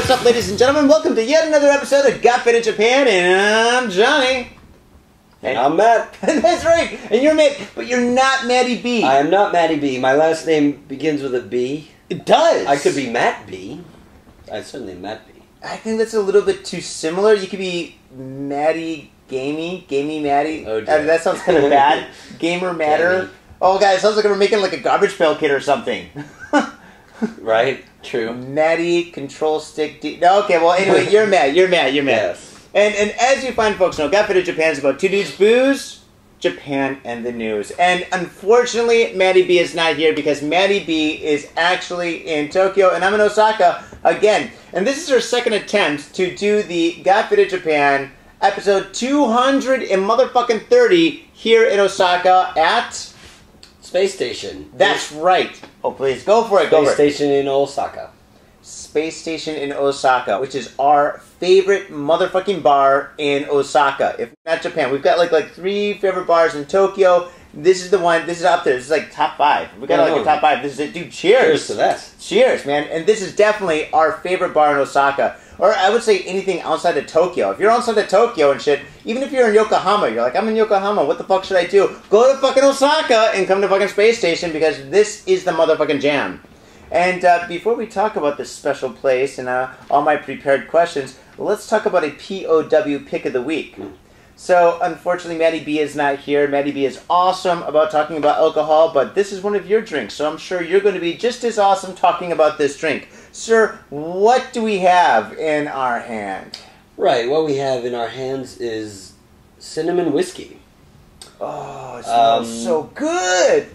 What's up, ladies and gentlemen? Welcome to yet another episode of Got Fit in Japan, and I'm Johnny. And I'm Matt. That's right. And you're Matt, but you're not Matty B. I am not Matty B. My last name begins with a B. It does. I could be Matt B. I certainly am Matt B. I think that's a little bit too similar. You could be Matty Gamey Matty. Oh, dear. That sounds kind of bad. Gamer Matter. Gamey. Oh, guys, sounds like we're making like a Garbage Pail Kid or something. Right? True. Matty Control Stick D. No, okay, well, anyway, you're Matt. Yes. And as you fine folks know, Got Fit in Japan is about two dudes, booze, Japan, and the news. And unfortunately, Matty B is not here because Matty B is actually in Tokyo, and I'm in Osaka again. And this is our second attempt to do the Got Fit in Japan episode 230 here in Osaka at Space Station. That's right. Oh, please, go for it. Space Station in Osaka. Space Station in Osaka, which is our favorite motherfucking bar in Osaka, if not Japan. We've got like three favorite bars in Tokyo. This is the one. This is up there. This is like top 5. We got like a top 5. This is it, dude. Cheers. Cheers to that. Cheers, man. And this is definitely our favorite bar in Osaka, or I would say anything outside of Tokyo. If you're outside of Tokyo and shit, even if you're in Yokohama, you're like, I'm in Yokohama. What the fuck should I do? Go to fucking Osaka and come to fucking Space Station because this is the motherfucking jam. And before we talk about this special place and all my prepared questions, let's talk about a POW pick of the week. So, unfortunately, Matty B is not here. Matty B is awesome about talking about alcohol, but this is one of your drinks, so I'm sure you're going to be just as awesome talking about this drink. Sir, what do we have in our hand? Right, what we have in our hands is cinnamon whiskey. Oh, it smells so good!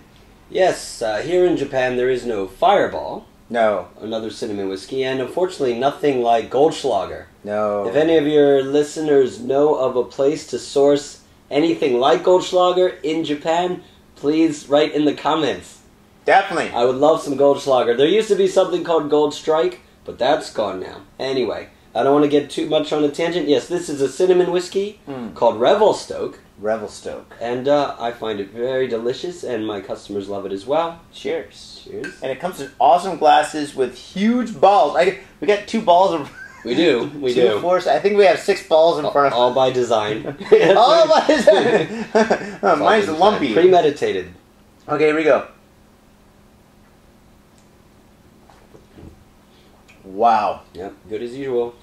Yes, here in Japan there is no Fireball. No. Another cinnamon whiskey, and unfortunately nothing like Goldschlager. No. If any of your listeners know of a place to source anything like Goldschlager in Japan, please write in the comments. Definitely. I would love some Goldschlager. There used to be something called Gold Strike, but that's gone now. Anyway, I don't want to get too much on a tangent. Yes, this is a cinnamon whiskey called Revelstoke. Revelstoke. And I find it very delicious, and my customers love it as well. Cheers. Cheers. And it comes in awesome glasses with huge balls. We got 2 balls of... We do. We do. 4, I think we have 6 balls in front of us. All by design. All by design. Mine's lumpy. Premeditated. Okay, here we go. Wow. Yep, good as usual.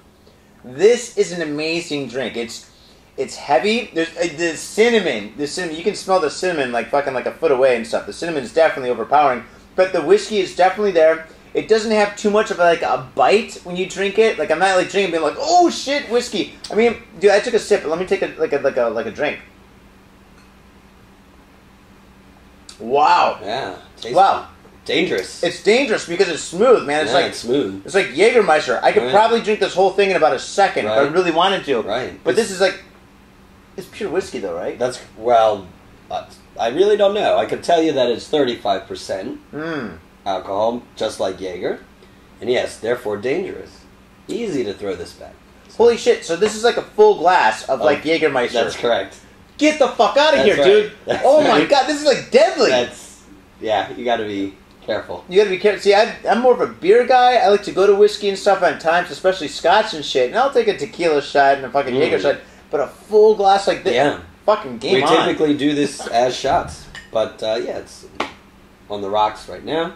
This is an amazing drink. It's heavy. There's the cinnamon. The cinnamon. You can smell the cinnamon like fucking like a foot away and stuff. The cinnamon is definitely overpowering, but the whiskey is definitely there. It doesn't have too much of like a bite when you drink it. Like I'm not like drinking, being like, oh shit, whiskey. I mean, dude, I took a sip. But let me take a drink. Wow. Yeah. Tasty. Wow. Dangerous. It's dangerous because it's smooth, man. It's it's smooth. It's like Jägermeister. I could probably drink this whole thing in about a second if I really wanted to. Right. But this is like, it's pure whiskey though, right? That's, well, I really don't know. I could tell you that it's 35% alcohol, just like Jaeger. And yes, therefore dangerous. Easy to throw this back. So. Holy shit, so this is like a full glass of like Jägermeister. That's correct. Get the fuck out of here, dude. Oh my god, this is like deadly. Yeah, you gotta be careful. You gotta be careful. See, I'm more of a beer guy. I like to go to whiskey and stuff at times, especially scotch and shit. And I'll take a tequila shot and a fucking Jaeger shot. But a full glass like this, fucking game on. We typically do this as shots. But, yeah, it's on the rocks right now.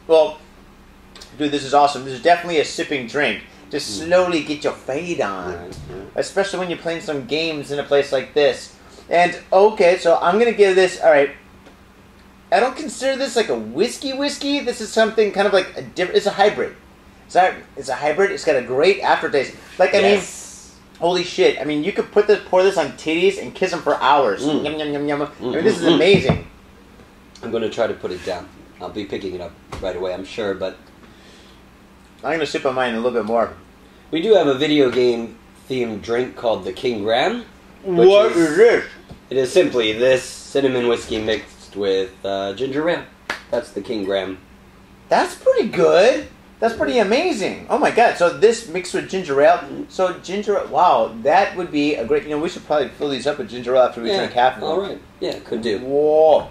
Well, dude, this is awesome. This is definitely a sipping drink. Just slowly get your fade on. Especially when you're playing some games in a place like this. And, okay, so I'm going to give this, alright, I don't consider this like a whiskey. This is something kind of like a different, it's a hybrid. It's a hybrid. It's got a great aftertaste. Like, I mean, holy shit. I mean, you could pour this on titties and kiss them for hours. Yum, yum, yum, yum. I mean, this is amazing. I'm going to try to put it down. I'll be picking it up right away, I'm sure, but I'm going to sip on mine a little bit more. We do have a video game themed drink called the King Graham. What is this? It is simply this cinnamon whiskey mixed with ginger ale. That's the King Graham. That's pretty good. That's pretty amazing. Oh my god. So this mixed with ginger ale. So ginger, wow, that would be a great, we should probably fill these up with ginger ale after we drink half of them. Alright. Yeah, could do. Whoa.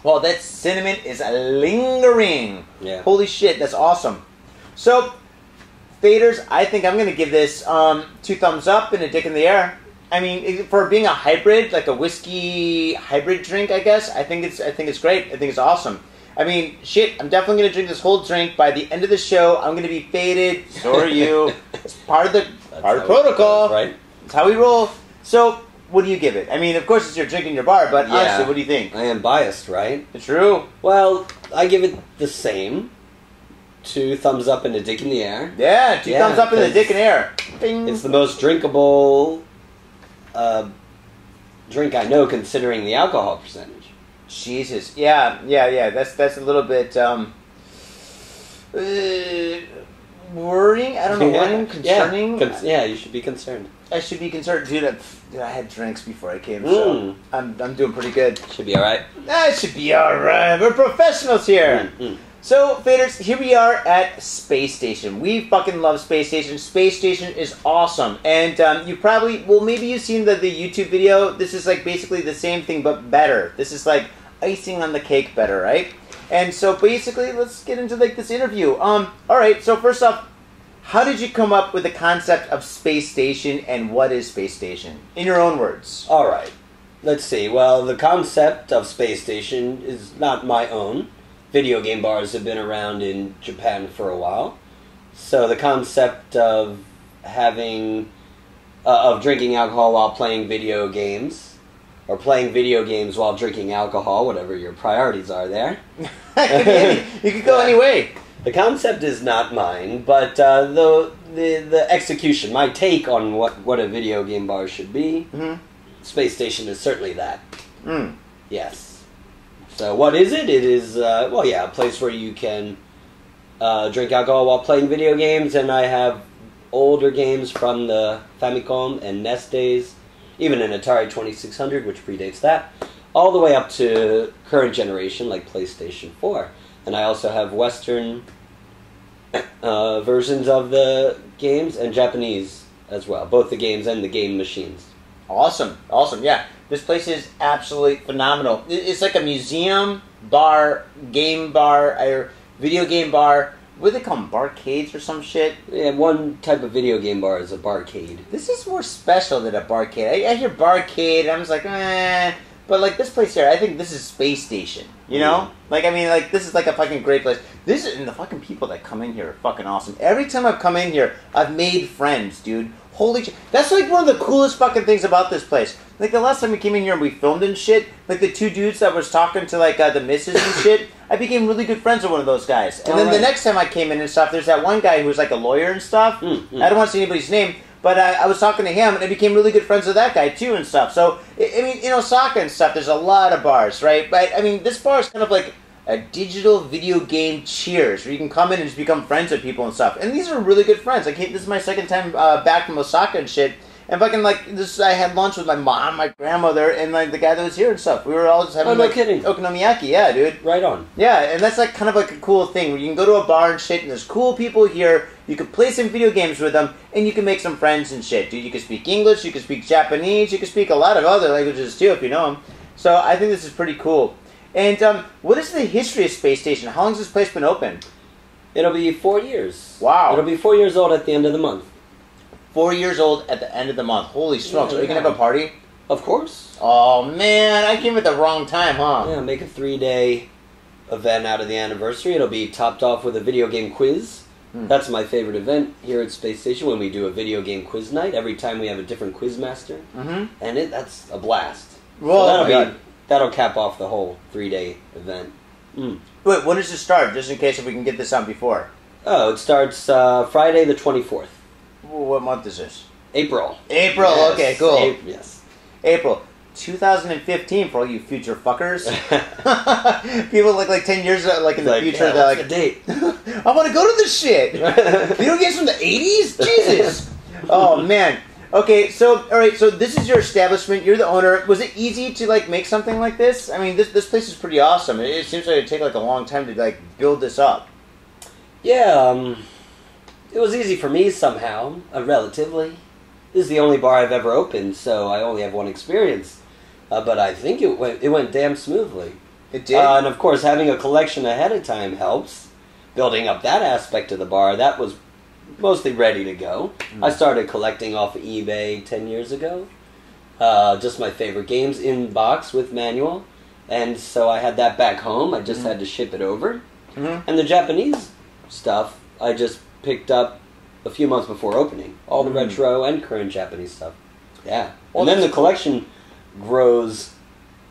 Well, that cinnamon is lingering. Yeah. Holy shit, that's awesome. So, faders, I think I'm going to give this 2 thumbs up and a dick in the air. I mean, for being a hybrid, like a whiskey hybrid drink, I guess, I think it's great. I think it's awesome. I mean, shit, I'm definitely going to drink this whole drink. By the end of the show, I'm going to be faded. So are you. It's part of the protocol. Right? It's how we roll. So, what do you give it? I mean, of course, it's your drink in your bar, but honestly, what do you think? I am biased, right? True. Well, I give it the same. 2 thumbs up and a dick in the air. Yeah, 2 thumbs up and a dick in the air. Bing. It's the most drinkable drink I know, considering the alcohol percentage. Jesus. Yeah. That's a little bit worrying. I don't know, worrying, concerning. Yeah, you should be concerned. I should be concerned. Dude, I had drinks before I came, so I'm doing pretty good. Should be alright. I should be alright. We're professionals here. So, faders, here we are at Space Station. We fucking love Space Station. Space Station is awesome. And you probably, maybe you've seen the YouTube video. This is like basically the same thing, but better. This is like icing on the cake better, right? And so basically, let's get into like this interview. Alright, so first off, how did you come up with the concept of Space Station, and what is Space Station? In your own words. Alright, let's see. Well, the concept of Space Station is not my own. Video game bars have been around in Japan for a while. So the concept of having, of drinking alcohol while playing video games, or playing video games while drinking alcohol, whatever your priorities are there. You could go any way. The concept is not mine, but the execution, my take on what a video game bar should be, Space Station is certainly that. Yes. So what is it? It is, a place where you can drink alcohol while playing video games, and I have older games from the Famicom and NES days, even an Atari 2600, which predates that, all the way up to current generation, like PlayStation 4. And I also have Western versions of the games, and Japanese as well, both the games and the game machines. Awesome, yeah. This place is absolutely phenomenal. It's like a museum, bar, game bar, or video game bar. What do they call them? Barcades or some shit? Yeah, one type of video game bar is a barcade. This is more special than a barcade. I hear barcade, and I'm just like, But like this place here, I think this is Space Station. You know? Like, I mean, like, this is like a fucking great place. And the fucking people that come in here are fucking awesome. Every time I've come in here, I've made friends, dude. Holy shit. That's like one of the coolest fucking things about this place. Like the last time we came in here and we filmed and shit, like the 2 dudes that was talking to like the missus and shit, I became really good friends with one of those guys. And then the next time I came in and stuff, there's that one guy who was like a lawyer and stuff. I don't want to say anybody's name, but I was talking to him and I became really good friends with that guy too and stuff. So, I mean, in Osaka and stuff, there's a lot of bars, right? But I mean, this bar is kind of like a digital video game Cheers, where you can come in and just become friends with people and stuff. And these are really good friends. Like, this is my second time back from Osaka and shit. And fucking, like, I had lunch with my mom, my grandmother, and, like, the guy that was here and stuff. We were all just having, kidding. Okonomiyaki. Yeah, dude. Right on. Yeah, and that's, like, kind of, like, a cool thing, where you can go to a bar and shit, and there's cool people here, you can play some video games with them, and you can make some friends and shit, dude. You can speak English, you can speak Japanese, you can speak a lot of other languages, too, if you know them. So, I think this is pretty cool. And, what is the history of Space Station? How long has this place been open? It'll be 4 years. Wow. It'll be 4 years old at the end of the month. 4 years old at the end of the month. Holy smokes. Are you going to have a party? Of course. Oh, man. I came at the wrong time, huh? Yeah, make a 3-day event out of the anniversary. It'll be topped off with a video game quiz. That's my favorite event here at Space Station, when we do a video game quiz night. Every time we have a different quiz master. And that's a blast. Well, so that'll cap off the whole 3-day event. Wait, when does it start? Just in case if we can get this on before. Oh, it starts Friday the 24th. What month is this? April. April, yes. Okay, cool. Yes. April 2015 for all you future fuckers. People like 10 years in the future, they're like, the date? I want to go to this shit. Video games from the 80s? Jesus. Oh, man. Okay, so, alright, so this is your establishment, you're the owner. Was it easy to, make something like this? I mean, this place is pretty awesome. It seems like it'd take, a long time to, build this up. Yeah, it was easy for me somehow, relatively. This is the only bar I've ever opened, so I only have one experience. But I think it went damn smoothly. It did? And of course, having a collection ahead of time helps. Building up that aspect of the bar, that was mostly ready to go. I started collecting off of eBay 10 years ago. Just my favorite games in box with manual. And so I had that back home. I just had to ship it over. And the Japanese stuff, I just picked up a few months before opening. All the retro and current Japanese stuff. Yeah. And then the collection grows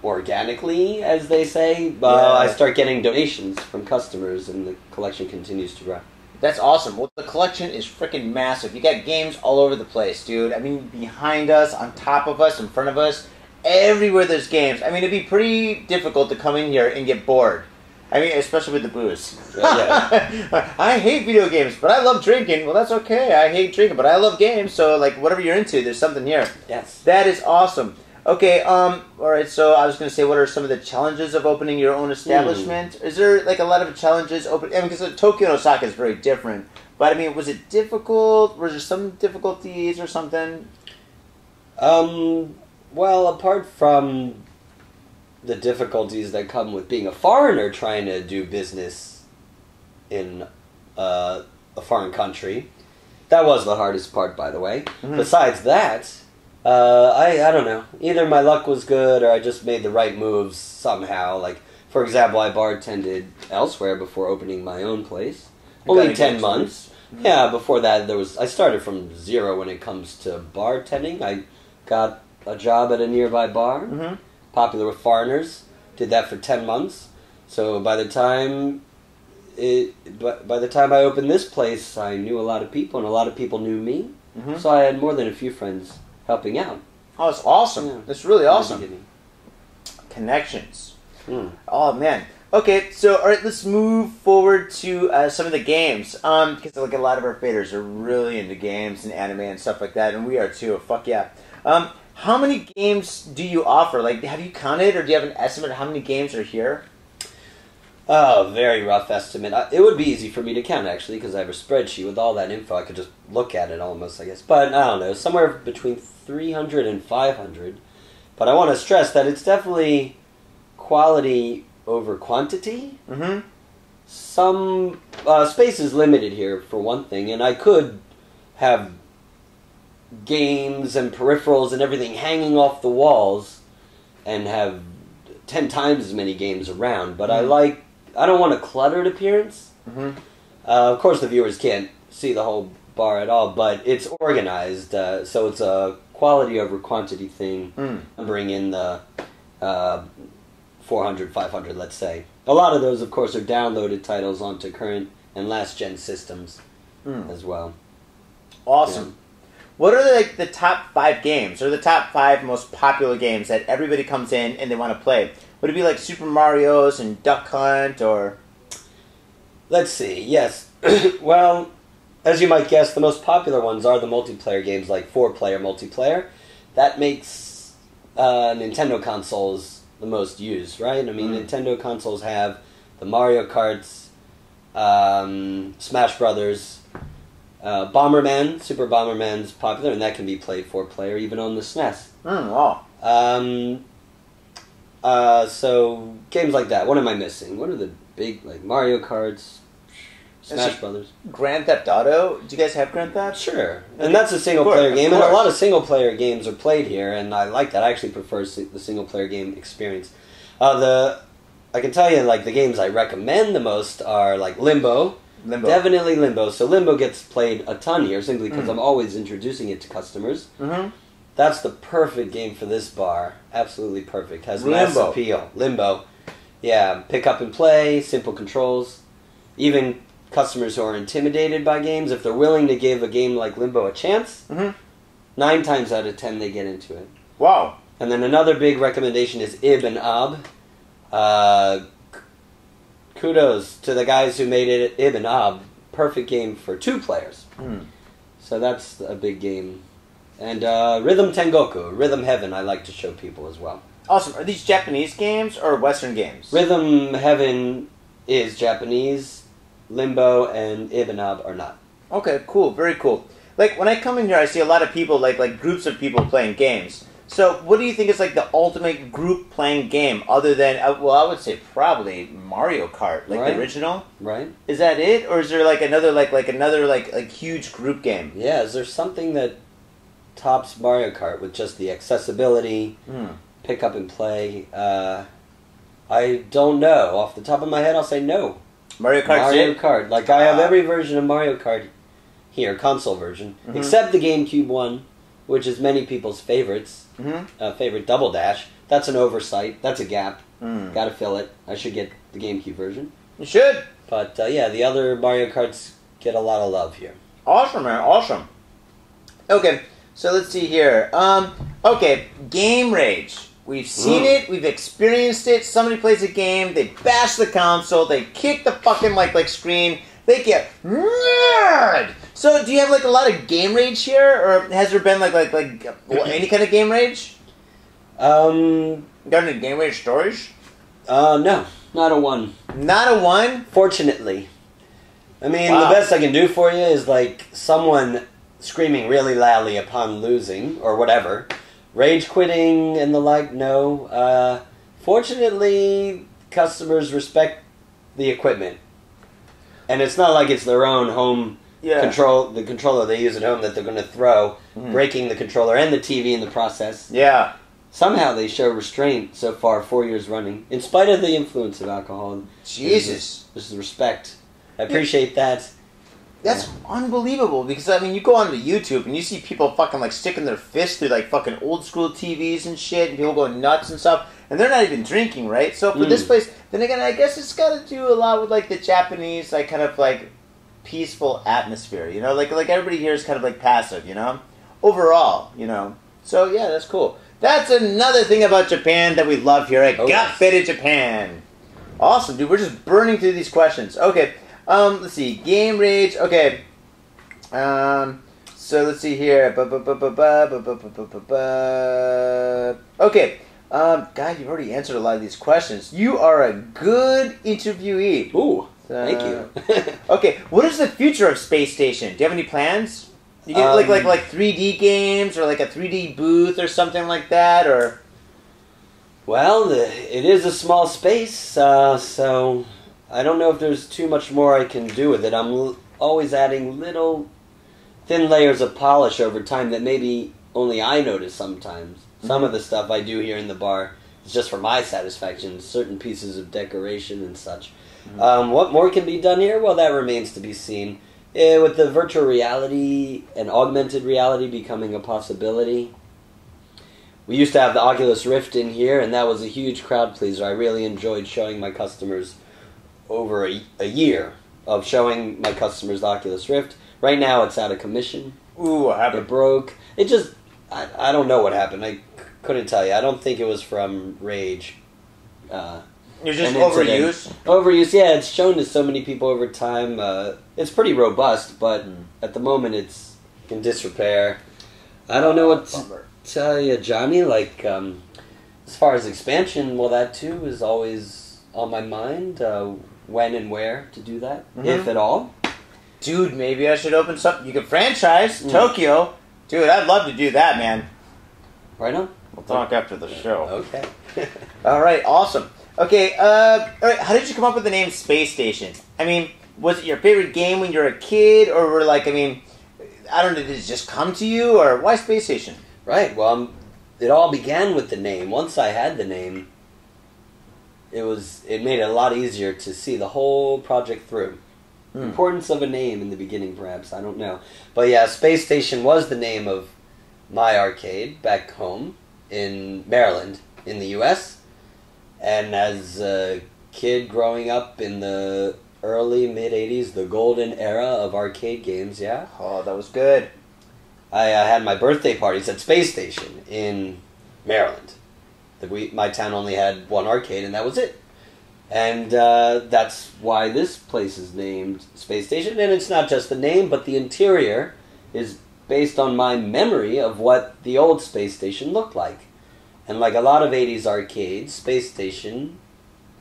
organically, as they say. I start getting donations from customers, and the collection continues to grow. That's awesome. Well, the collection is freaking massive. You got games all over the place, dude. I mean, behind us, on top of us, in front of us, everywhere there's games. I mean, it'd be pretty difficult to come in here and get bored. I mean, especially with the booze. I hate video games, but I love drinking. Well, that's okay. I hate drinking, but I love games. So, like, whatever you're into, there's something here. Yes. That is awesome. Okay, all right, so I was going to say, what are some of the challenges of opening your own establishment? Is there, like, a lot of challenges opening? I mean, because Tokyo and Osaka is very different. But, I mean, was it difficult? Was there some difficulties or something? Well, apart from the difficulties that come with being a foreigner trying to do business in a foreign country, that was the hardest part, by the way. Besides that, I don't know. Either my luck was good or I just made the right moves somehow. Like, for example, I bartended elsewhere before opening my own place. Only 10 months. Yeah, before that, I started from zero when it comes to bartending. I got a job at a nearby bar, popular with foreigners. Did that for 10 months. So by the time I opened this place, I knew a lot of people, and a lot of people knew me. So I had more than a few friends helping out. Oh, that's awesome. Yeah. That's really awesome. Connections. Oh, man. Okay, so, all right, let's move forward to some of the games. Because, like, a lot of our faders are really into games and anime and stuff like that, and we are too. Fuck yeah. How many games do you offer? Like, have you counted, or do you have an estimate of how many games are here? Oh, very rough estimate. It would be easy for me to count, actually, because I have a spreadsheet with all that info. I could just look at it almost, I guess. But, I don't know, somewhere between 300 and 500. But I want to stress that it's definitely quality over quantity. Some space is limited here, for one thing, and I could have games and peripherals and everything hanging off the walls and have 10 times as many games around, but I don't want a cluttered appearance. Of course the viewers can't see the whole bar at all, but it's organized, so it's a quality over quantity thing. Bring in the 400, 500, let's say. A lot of those, of course, are downloaded titles onto current and last-gen systems as well. Awesome. Yeah. What are the top 5 games, or the top 5 most popular games that everybody comes in and they want to play? Would it be like Super Mario's and Duck Hunt, or? Let's see, yes. Well, as you might guess, the most popular ones are the multiplayer games, like 4-player multiplayer. That makes Nintendo consoles the most used, right? I mean, Nintendo consoles have the Mario Karts, Smash Brothers, Bomberman, Super Bomberman's popular, and that can be played 4-player even on the SNES. Wow. So, games like that. What am I missing? What are the big, like, Mario Karts, Smash Brothers? Grand Theft Auto? Do you guys have Grand Theft? Sure. And that's a single-player game, and a lot of single-player games are played here, and I like that. I actually prefer the single-player game experience. I can tell you, like, the games I recommend the most are, like, Limbo. Definitely Limbo. So Limbo gets played a ton here, simply because I'm always introducing it to customers. That's the perfect game for this bar. Absolutely perfect. Has mass appeal. Limbo. Yeah, pick up and play, simple controls. Even customers who are intimidated by games, if they're willing to give a game like Limbo a chance, 9 times out of 10 they get into it. Wow. And then another big recommendation is Ib and Ab. Kudos to the guys who made it, Ib and Ab. Perfect game for 2 players. So that's a big game. And Rhythm Tengoku, Rhythm Heaven, I like to show people as well. Awesome. Are these Japanese games or Western games? Rhythm Heaven is Japanese. Limbo and Ib and Ab are not. Okay, cool. Very cool. Like, when I come in here, I see a lot of people, like groups of people playing games. So, what do you think is like the ultimate group playing game other than, well, I would say probably Mario Kart, like the original? Right. Is that it? Or is there like another, like huge group game? Yeah, is there something that tops Mario Kart with just the accessibility, pick up and play? I don't know. Off the top of my head, I'll say no. Mario Kart. Like, I have every version of Mario Kart here, console version, except the GameCube one, which is many people's favorites. Favorite Double Dash. That's an oversight. That's a gap. Gotta fill it. I should get the GameCube version. You should. But, yeah, the other Mario Karts get a lot of love here. Awesome, man. Awesome. Okay, so let's see here. Okay, Game Rage. We've seen it, we've experienced it. Somebody plays a game, they bash the console, they kick the fucking like screen, they get mad. So, do you have like a lot of game rage here, or has there been like any kind of game rage? Got any game rage stories? No, not a one. Not a one? Fortunately. I mean, the best I can do for you is like someone screaming really loudly upon losing or whatever. Rage quitting and the like, no. Fortunately, customers respect the equipment. And it's not like it's their own home control, the controller they use at home that they're going to throw, breaking the controller and the TV in the process. Yeah. Somehow they show restraint so far, 4 years running, in spite of the influence of alcohol. Jesus. This is respect. I appreciate that. That's unbelievable, because, I mean, you go onto YouTube and you see people fucking, like, sticking their fists through, like, fucking old-school TVs and shit, and people going nuts and stuff, and they're not even drinking, right? So for this place, then again, I guess it's got to do a lot with, like, the Japanese, like, kind of, like, peaceful atmosphere, you know? Like everybody here is kind of, like, passive, you know? Overall, you know? So, yeah, that's cool. That's another thing about Japan that we love here at Got Fitted Japan. Awesome, dude. We're just burning through these questions. Okay. Let's see. Game Rage. Okay. So let's see here. Okay. God, you've already answered a lot of these questions. You are a good interviewee. Ooh, thank you. Okay. What is the future of Space Station? Do you have any plans? You get like 3D games or like a 3D booth or something like that, or? Well, it is a small space, so I don't know if there's too much more I can do with it. I'm always adding little thin layers of polish over time that maybe only I notice sometimes. Some of the stuff I do here in the bar is just for my satisfaction, certain pieces of decoration and such. What more can be done here? Well, that remains to be seen. With the virtual reality and augmented reality becoming a possibility, we used to have the Oculus Rift in here, and that was a huge crowd pleaser. I really enjoyed showing my customers over a year of showing my customers the Oculus Rift. Right now, it's out of commission. Ooh, what happened? It broke. It just, I don't know what happened. I couldn't tell you. I don't think it was from rage. You're just overuse? Overuse, yeah. It's shown to so many people over time. It's pretty robust, but at the moment it's in disrepair. I don't know what to tell you, Johnny. Like, as far as expansion, well, that too is always on my mind. When and where to do that, if at all. Dude, maybe I should open something. You could franchise Tokyo. Dude, I'd love to do that, man. Right on? We'll talk after the show. Okay. All right, awesome. Okay, all right, how did you come up with the name Space Station? I mean, was it your favorite game when you were a kid, or were like, I mean, I don't know, did it just come to you, or why Space Station? Right, well, it all began with the name. Once I had the name, it made it a lot easier to see the whole project through. Importance of a name in the beginning, perhaps, I don't know. But yeah, Space Station was the name of my arcade back home in Maryland, in the U.S., and as a kid growing up in the early, mid-'80s, the golden era of arcade games, yeah. Oh, that was good. I had my birthday parties at Space Station in Maryland. My town only had one arcade, and that was it. And that's why this place is named Space Station. And it's not just the name, but the interior is based on my memory of what the old Space Station looked like. And like a lot of 80s arcades, Space Station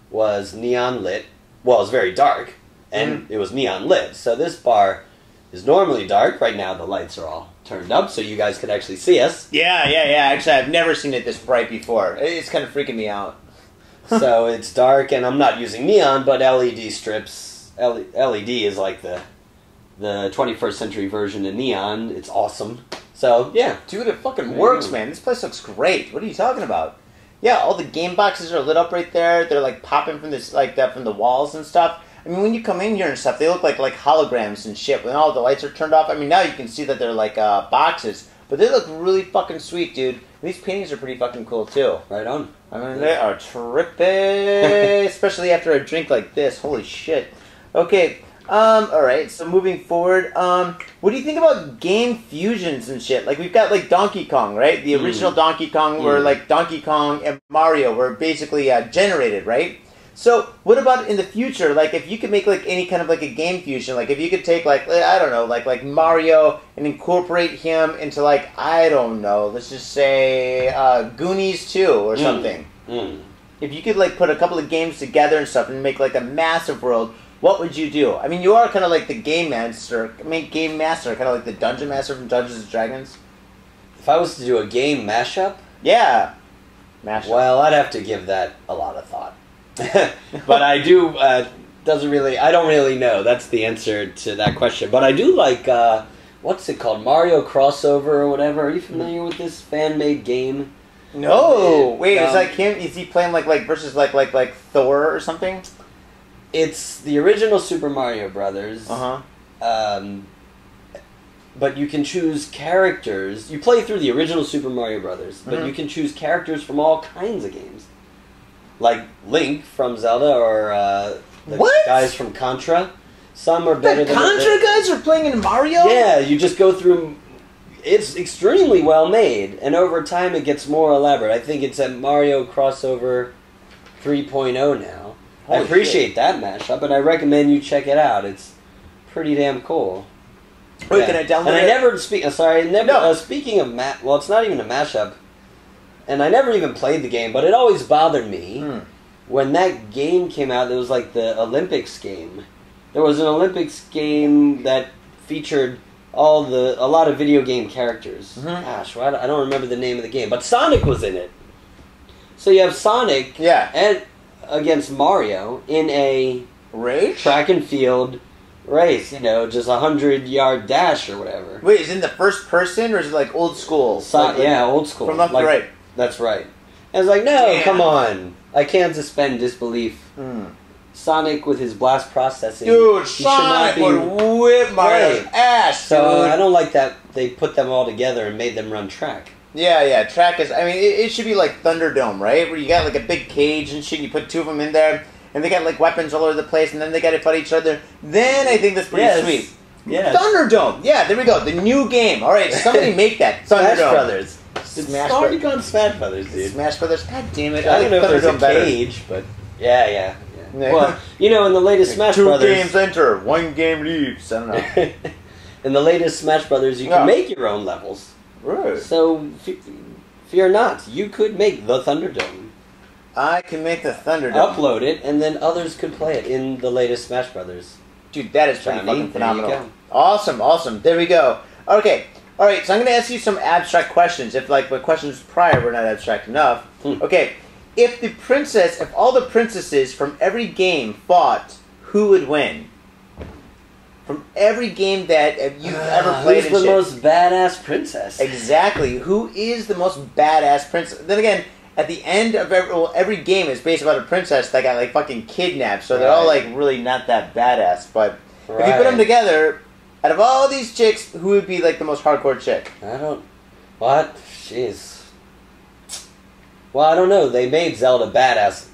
was neon lit. Well, it was very dark, and it was neon lit. So this bar is normally dark. Right now the lights are all turned up so you guys could actually see us. Yeah. Actually, I've never seen it this bright before. It's kind of freaking me out. So it's dark, and I'm not using neon, but LED strips. LED is like the 21st century version of neon. It's awesome. So, yeah. Dude, it fucking works, man. This place looks great. What are you talking about? Yeah, all the game boxes are lit up right there. They're like popping from this, like that from the walls and stuff. I mean, when you come in here and stuff, they look like holograms and shit. When all the lights are turned off, I mean, now you can see that they're like boxes, but they look really fucking sweet, dude. These paintings are pretty fucking cool too. Right on. I mean, they are trippy, especially after a drink like this. Holy shit. Okay. All right. So moving forward, what do you think about game fusions and shit? Like we've got like Donkey Kong, right? The original Donkey Kong, where like Donkey Kong and Mario were basically generated, right? So what about in the future? Like if you could make like any kind of like a game fusion, like if you could take like I don't know, like Mario and incorporate him into like I don't know, let's just say Goonies 2 or something. If you could like put a couple of games together and stuff and make like a massive world. What would you do? I mean, you are kind of like the game master. Game master, kind of like the dungeon master from Dungeons and Dragons. If I was to do a game mashup, yeah, mashup. Well, I'd have to give that a lot of thought. But I do. Doesn't really. I don't really know. That's the answer to that question. But I do like. What's it called? Mario Crossover or whatever. Are you familiar with this fan-made game? No. Wait, is that him? Is he playing like versus like Thor or something? It's the original Super Mario Brothers. But you can choose characters. You play through the original Super Mario Brothers, but you can choose characters from all kinds of games. Like Link from Zelda or the guys from Contra. Some are better than Contra guys are playing in Mario? Yeah, you just go through. It's extremely well made, and over time it gets more elaborate. I think it's at Mario Crossover 3.0 now. I appreciate that mashup, and I recommend you check it out. It's pretty damn cool. Wait, can I download it? And I never speak. Sorry, never. Speaking of well, it's not even a mashup, and I never even played the game, but it always bothered me when that game came out. It was like the Olympics game. There was an Olympics game that featured a lot of video game characters. Gosh, I don't remember the name of the game, but Sonic was in it. So you have Sonic, and against Mario in a track and field race, just 100-yard dash or whatever. Wait, is it in the first person or is it like old school? Old school. From left to right. That's right. And it's like, no, come on. I can't suspend disbelief. Sonic with his blast processing. Dude, Sonic would whip Mario's ass, dude. So I don't like that they put them all together and made them run track. Yeah, track is, I mean, it should be like Thunderdome, right? Where you got like a big cage and shit, you put two of them in there, and they got like weapons all over the place, and then they got to fight each other. Then I think that's pretty sweet. Yes. Thunderdome! Yeah, there we go, the new game. Alright, somebody make that. Smash Brothers. Smash already gone Smash Brothers, dude. Smash Brothers? God damn it. I don't know if there's a cage, but yeah. Well, in the latest Smash Brothers... 2 games enter, 1 game leaves. I don't know. In the latest Smash Brothers, you can make your own levels. Right. So, fear not. You could make the Thunderdome. I can make the Thunderdome. Upload it, and then others could play it in the latest Smash Brothers. Dude, that is pretty fucking phenomenal. Awesome. There we go. Okay. Alright, so I'm going to ask you some abstract questions. If, like, the questions prior were not abstract enough. Okay. If all the princesses from every game fought, who would win? From every game that you've ever played. Who's the most badass princess? Exactly. Who is the most badass princess? Then again, at the end of every game is based about a princess that got like fucking kidnapped, so they're all like really not that badass. But if you put them together, out of all these chicks, who would be like the most hardcore chick? What? Jeez. Well, I don't know. They made Zelda badass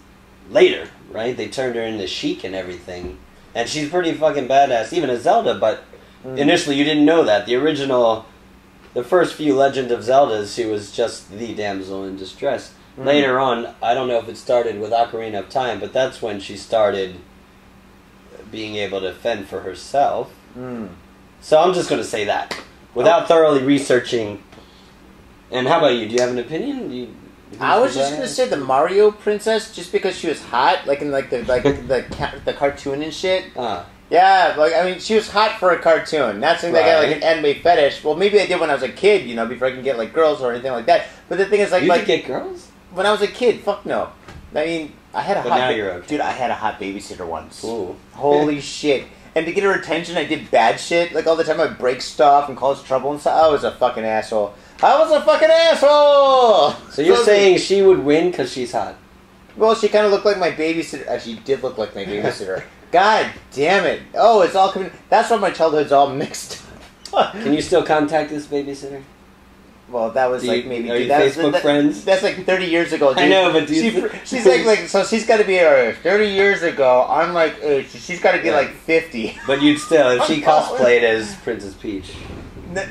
later, right? They turned her into Sheik and everything. And she's pretty fucking badass, even as Zelda, but initially you didn't know that. The first few Legend of Zeldas, she was just the damsel in distress. Later on, I don't know if it started with Ocarina of Time, but that's when she started being able to fend for herself. So I'm just going to say that, without thoroughly researching. And how about you? Do you have an opinion? I was just gonna say the Mario princess, just because she was hot, like in like the cartoon and shit. Yeah, like, I mean, she was hot for a cartoon. Not saying that I got, like, an anime fetish. Well, maybe I did when I was a kid, you know, before I can get, like, girls or anything like that. But the thing is, like... You could get girls? When I was a kid, fuck no. I mean, I had a but hot... now you're okay. Dude, I had a hot babysitter once. Ooh. Holy shit. And to get her attention, I did bad shit. Like, all the time I'd break stuff and cause trouble and stuff. I was a fucking asshole. So you're saying she would win because she's hot? Well, she kind of looked like my babysitter. She did look like my babysitter. God damn it. Oh, it's all coming... That's why my childhood's all mixed up. Can you still contact this babysitter? Well, that was like maybe... Are you Facebook friends? That's like 30 years ago, dude. I know, but she's like... So she's got to be 30 years ago. I'm like... she's got to be like 50. But you'd still... If she cosplayed as Princess Peach...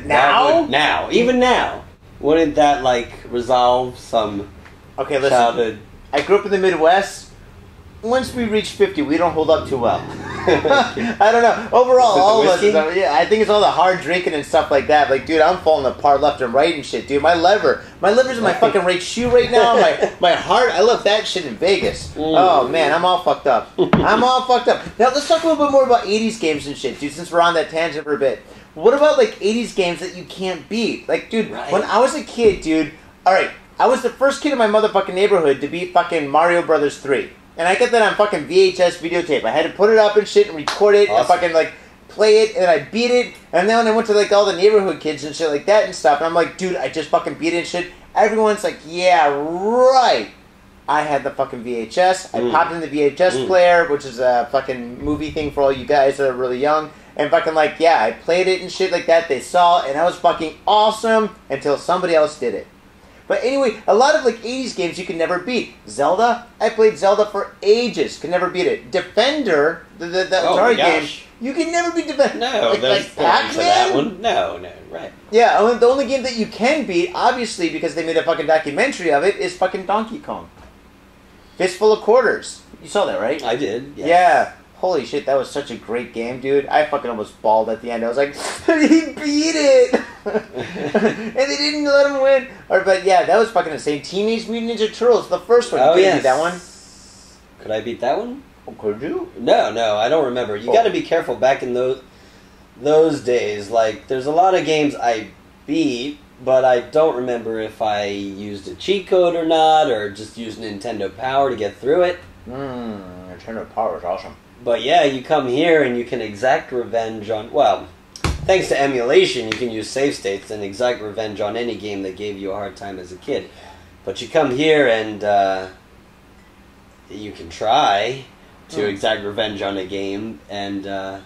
Now? Even now. Wouldn't that, like, resolve some childhood... I grew up in the Midwest. Once we reach 50, we don't hold up too well. I don't know. Overall, all of us, I think it's all the hard drinking and stuff like that. Like, dude, I'm falling apart left and right and shit, dude. My liver's in my fucking right shoe right now. My heart, I left that shit in Vegas. Oh, man, I'm all fucked up. Now, let's talk a little bit more about 80s games and shit, dude, since we're on that tangent for a bit. What about, like, 80s games that you can't beat? Like, dude, when I was a kid, dude, alright, I was the first kid in my motherfucking neighborhood to beat fucking Mario Brothers 3. And I got that on fucking VHS videotape. I had to put it up and shit and record it and fucking, like, play it, and I beat it. And then when I went to, like, all the neighborhood kids and shit like that and stuff, and I'm like, dude, I just fucking beat it and shit. Everyone's like, yeah, right. I had the fucking VHS. I popped in the VHS player, which is a fucking movie thing for all you guys that are really young. And fucking, like, yeah, I played it and shit like that. They saw it, and I was fucking awesome until somebody else did it. But anyway, a lot of, like, 80s games you can never beat. Zelda, I played Zelda for ages. Could never beat it. Defender, the Atari game, you can never beat Defender. No, like Pac-Man? That one. No, right. Yeah, the only game that you can beat, obviously, because they made a fucking documentary of it, is fucking Donkey Kong. Fistful of Quarters. You saw that, right? I did, yes. Yeah. Holy shit, that was such a great game, dude. I fucking almost bawled at the end. I was like, he beat it! And they didn't let him win. But yeah, that was fucking insane. Teenage Mutant Ninja Turtles, the first one. You couldn't beat that one? Could I beat that one? Oh, could you? No, I don't remember. You gotta be careful back in those days. Like, there's a lot of games I beat, but I don't remember if I used a cheat code or not, or just used Nintendo Power to get through it. Nintendo Power is awesome. But yeah, you come here and you can exact revenge on... Well, thanks to emulation, you can use save states and exact revenge on any game that gave you a hard time as a kid. But you come here and you can try to exact revenge on a game, and I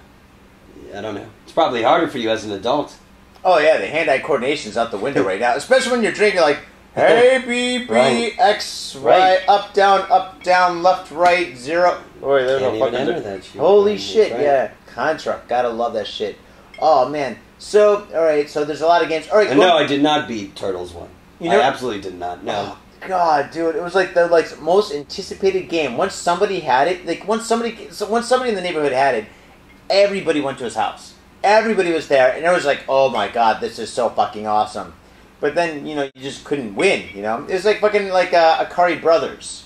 don't know. It's probably harder for you as an adult. Oh yeah, the hand-eye coordination's out the window right now. Especially when you're drinking, like... A, B, B, X, Y, up, down, left, right, 0. Oh, wait, there's no fucking... enter that shit. Holy shit, yeah. Contra. Gotta love that shit. Oh, man. So, alright, so there's a lot of games. All right, no, I did not beat Turtles 1. I absolutely did not, no. Oh, God, dude. It was like the most anticipated game. Once somebody had it, like, once somebody in the neighborhood had it, everybody went to his house. Everybody was there, and it was like, oh my God, this is so fucking awesome. But then, you know, you just couldn't win, you know? It was like fucking, like, Akari Brothers.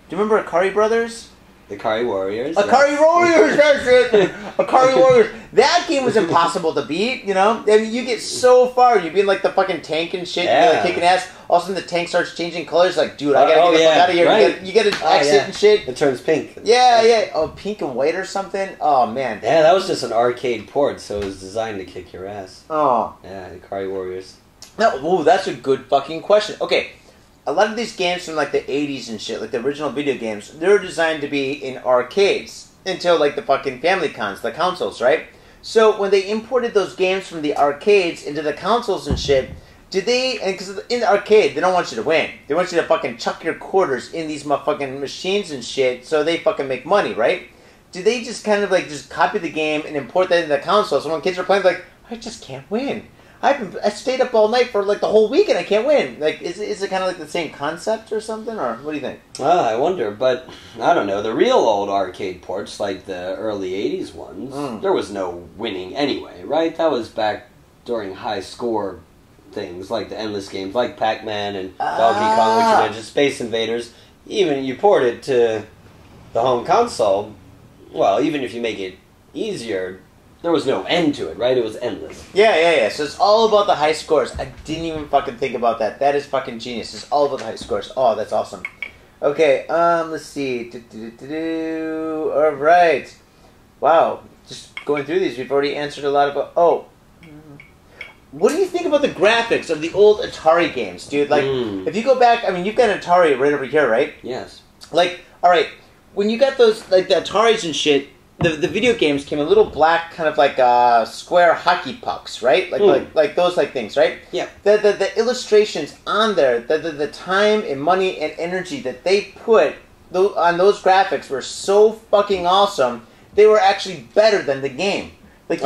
Do you remember Akari Brothers? The Akari Warriors? Akari Warriors, that's it! Akari Warriors. That game was impossible to beat, you know? I mean, you get so far, you'd be in, like, the fucking tank and shit, you're, like, kicking ass. All of a sudden, the tank starts changing colors, like, dude, I gotta get the fuck out of here. Right. You gotta exit and shit. It turns pink. Yeah. Oh, pink and white or something? Oh, man. Yeah, that was just an arcade port, so it was designed to kick your ass. Oh. Yeah, Akari Warriors. No, that's a good fucking question. Okay, a lot of these games from, like, the 80s and shit, like the original video games, they're designed to be in arcades until, like, the fucking family cons, the consoles, right? So when they imported those games from the arcades into the consoles and shit, did they... And because in the arcade, they don't want you to win. They want you to fucking chuck your quarters in these motherfucking machines and shit so they fucking make money, right? Did they just kind of, like, just copy the game and import that into the console? So when kids are playing, like, I just can't win. I stayed up all night for, like, the whole week and I can't win. Like, is it kind of like the same concept or something? Or what do you think? I wonder, but I don't know. The real old arcade ports, like the early 80s ones, there was no winning anyway, right? That was back during high score things, like the endless games, like Pac-Man and Donkey Kong, which are just Space Invaders. Even you port it to the home console, well, even if you make it easier, there was no end to it, right? It was endless. Yeah. So it's all about the high scores. I didn't even fucking think about that. That is fucking genius. It's all about the high scores. Oh, that's awesome. Okay, let's see. All right. Wow. Just going through these, we've already answered a lot about... Oh. What do you think about the graphics of the old Atari games, dude? Like, if you go back... I mean, you've got an Atari right over here, right? Yes. Like, alright, when you got those, like, the Ataris and shit, the video games came in little black, kind of like, square hockey pucks, right? Like those, like, things, right? Yeah. The illustrations on there, the time and money and energy that they put on those graphics were so fucking awesome, they were actually better than the game. Like,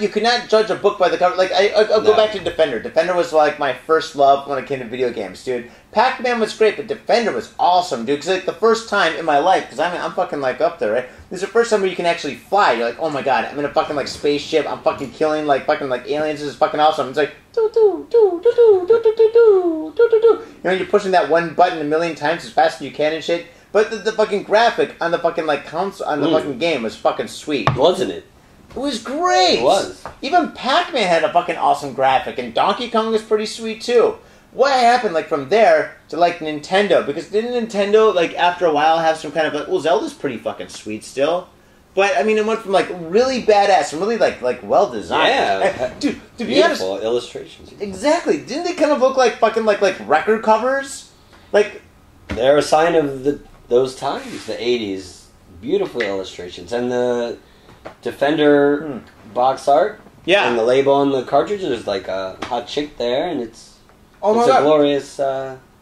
you could not judge a book by the cover. Like, I'll go back to Defender. Defender was, like, my first love when it came to video games, dude. Pac-Man was great, but Defender was awesome, dude. Because, like, the first time in my life, because I'm fucking, like, up there, right? This is the first time where you can actually fly. You're like, oh my god, I'm in a fucking, like, spaceship. I'm fucking killing, like, fucking, like, aliens. This is fucking awesome. It's like, you know, you're pushing that one button a million times as fast as you can and shit. But the fucking graphic on the fucking, like, console, on the fucking game was fucking sweet. Wasn't it? It was great! It was. Even Pac-Man had a fucking awesome graphic, and Donkey Kong was pretty sweet, too. What happened, like, from there to, like, Nintendo? Because didn't Nintendo, like, after a while have some kind of, like, well, Zelda's pretty fucking sweet still. But, I mean, it went from, like, really badass and really, like well-designed. Yeah. Dude, to be honest... Beautiful illustrations. Exactly. Didn't they kind of look like fucking, like record covers? Like... They're a sign of those times, the 80s. Beautiful illustrations. And the... Defender box art, and the label on the cartridge, there's like a hot chick there, and it's a glorious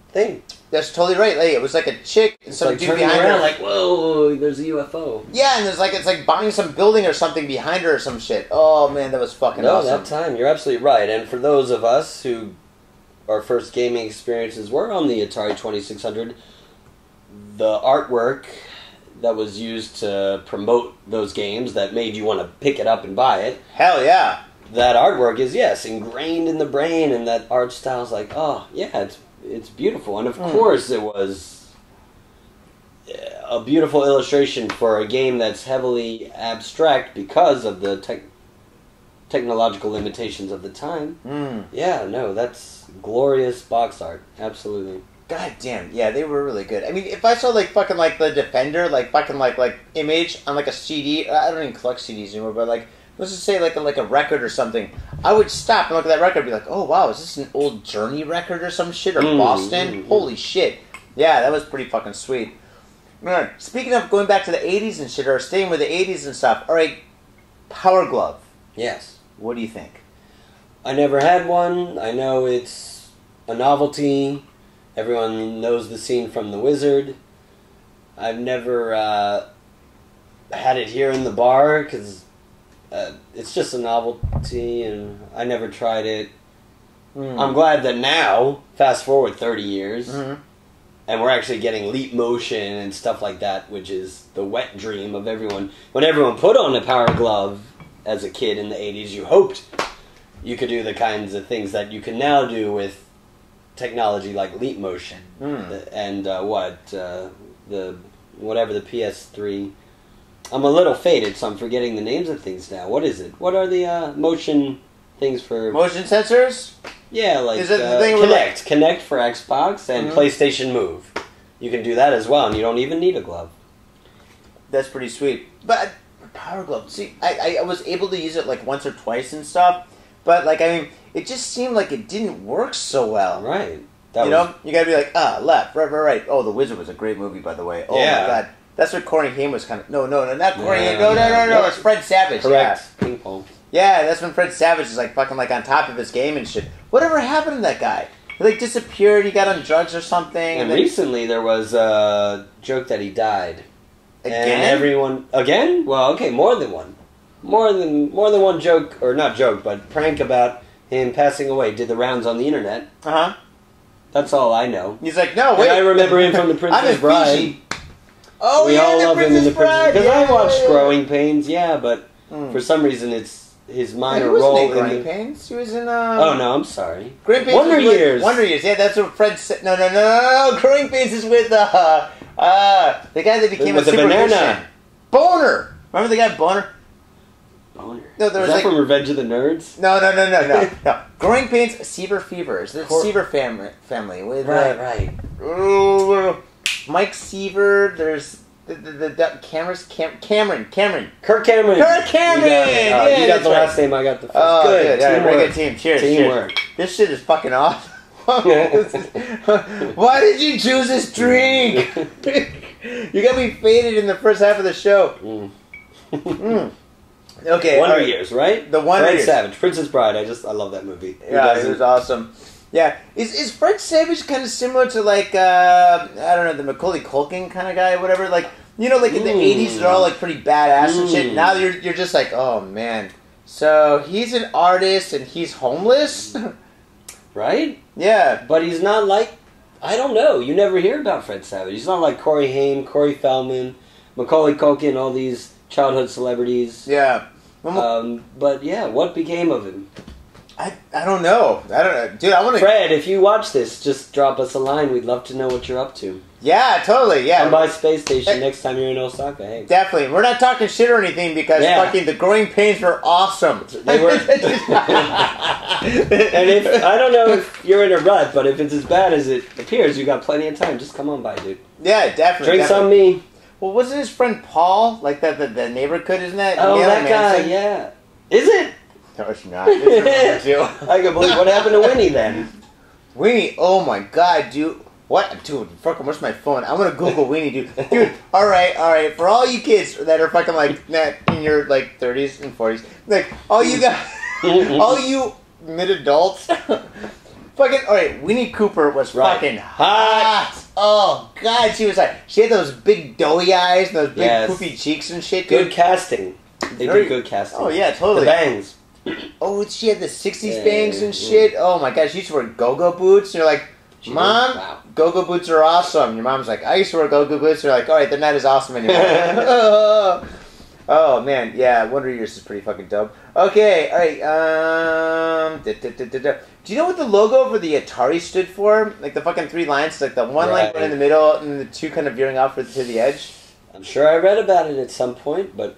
thing. That's totally right. Like, it was like a chick and some like dude turning behind around, her. like, whoa, there's a UFO. Yeah, and it's like buying some building or something behind her or some shit. Oh man, that was fucking awesome. That time, you're absolutely right. And for those of us who our first gaming experiences were on the Atari 2600, the artwork that was used to promote those games that made you want to pick it up and buy it. Hell yeah. That artwork is, yes, ingrained in the brain, and that art style's like, oh, yeah, it's beautiful. And of course it was a beautiful illustration for a game that's heavily abstract because of the technological limitations of the time. Yeah, no, that's glorious box art. Absolutely. God damn, yeah, they were really good. I mean, if I saw, like, fucking, like, the Defender, like, fucking, like image on, like, a CD, I don't even collect CDs anymore, but, like, let's just say, like a record or something, I would stop and look at that record and be like, oh, wow, is this an old Journey record or some shit, or Boston? Holy shit. Yeah, that was pretty fucking sweet. Speaking of going back to the 80s and shit, or staying with the 80s and stuff, alright, Power Glove. Yes. What do you think? I never had one. I know it's a novelty. Everyone knows the scene from The Wizard. I've never had it here in the bar because it's just a novelty, and I never tried it. I'm glad that now, fast forward 30 years, and we're actually getting leap motion and stuff like that, which is the wet dream of everyone. When everyone put on a Power Glove as a kid in the 80s, you hoped you could do the kinds of things that you can now do with technology like leap motion and whatever the PS3. I'm a little faded, so I'm forgetting the names of things now. What is it? What are the motion things for motion sensors? Yeah, like is it the thing Connect for Xbox and PlayStation Move. You can do that as well, and you don't even need a glove. That's pretty sweet. But Power Glove, see, I was able to use it like once or twice and stuff, but like, I mean, it just seemed like it didn't work so well. Right. You know? You gotta be like, left, right. Oh, The Wizard was a great movie, by the way. Oh, my God. That's what Corey Haim was kind of... No, not Corey Haim. No. It's Fred Savage. Correct. Yeah. Ping pong. Yeah, that's when Fred Savage is like fucking like on top of his game and shit. Whatever happened to that guy? He like disappeared, he got on drugs or something. And recently there was a joke that he died. Again? And everyone... Again? Well, okay, more than one. More than one joke, or not joke, but prank about him passing away did the rounds on the internet. Uh-huh. That's all I know. He's like, no, wait. And I remember him from The Princess Bride. Oh, we yeah, all love him in The Princess Bride. Because I watched yeah. Growing Pains, yeah, but for some reason it's his minor role in Growing Pains. He was in, Oh, no, I'm sorry. Growing Pains Wonder Years. Wonder Years, yeah, that's what Fred said. No. Growing Pains is with, the guy that became with a the super banana. Christian. Boner. Remember the guy Boner? Boner. No, there Is was that like from Revenge of the Nerds? no. Growing pains, Seaver fevers. The Seaver family with Right. Mike Seaver. There's the Cameron. Kirk Cameron. You got you got the last name. I got the first. Oh, good. Teamwork. Very good team. Cheers. Teamwork. This shit is fucking awesome. Why did you choose this drink? You got me faded in the first half of the show. Okay. Wonder Years, right? The Wonder Fred Years. Savage, Princess Bride. I love that movie. Yeah, it was awesome. Yeah, is Fred Savage kind of similar to like I don't know, the Macaulay Culkin kind of guy or whatever? Like, you know, like in the '80s they're all like pretty badass and shit. Now you're just like, oh man. So he's an artist and he's homeless, right? Yeah, but he's not like, I don't know. You never hear about Fred Savage. He's not like Corey Haim, Corey Feldman, Macaulay Culkin, all these childhood celebrities. Yeah. But yeah, what became of him? I don't know. Dude, I want to... Fred, if you watch this, just drop us a line. We'd love to know what you're up to. Yeah, totally, yeah. Come by Space Station next time you're in Osaka, hey. Definitely. We're not talking shit or anything because fucking the growing pains were awesome. They were. And if, I don't know if you're in a rut, but if it's as bad as it appears, you got plenty of time. Just come on by, dude. Yeah, definitely. Drinks on me. Well, wasn't his friend Paul, like the neighborhood, isn't that? Oh, that guy, yeah. Is it? No, it's not. It's I can believe what happened to Winnie then. Winnie, oh my god, dude. What? Dude, fucking, where's my phone? I'm gonna Google Winnie, dude. Dude, alright. For all you kids that are fucking like, in your like 30s and 40s, like, all you guys, all you mid-adults, fucking, alright, Winnie Cooper was fucking hot. Oh god, she was like, she had those big doughy eyes and those big poofy cheeks and shit, dude. Good casting. They did good casting. Oh yeah, totally. The bangs. Oh, she had the 60s bangs and shit. Oh my god, she used to wear go-go boots. And you're like, Mom, go-go boots are awesome. Your mom's like, I used to wear go-go boots. You're like, alright, they're not as awesome anymore. Oh man, yeah, Wonder Years is pretty fucking dope. Okay, alright, do you know what the logo for the Atari stood for? Like the fucking 3 lines, like the one line in the middle and the 2 kind of veering off to the edge? I'm sure I read about it at some point, but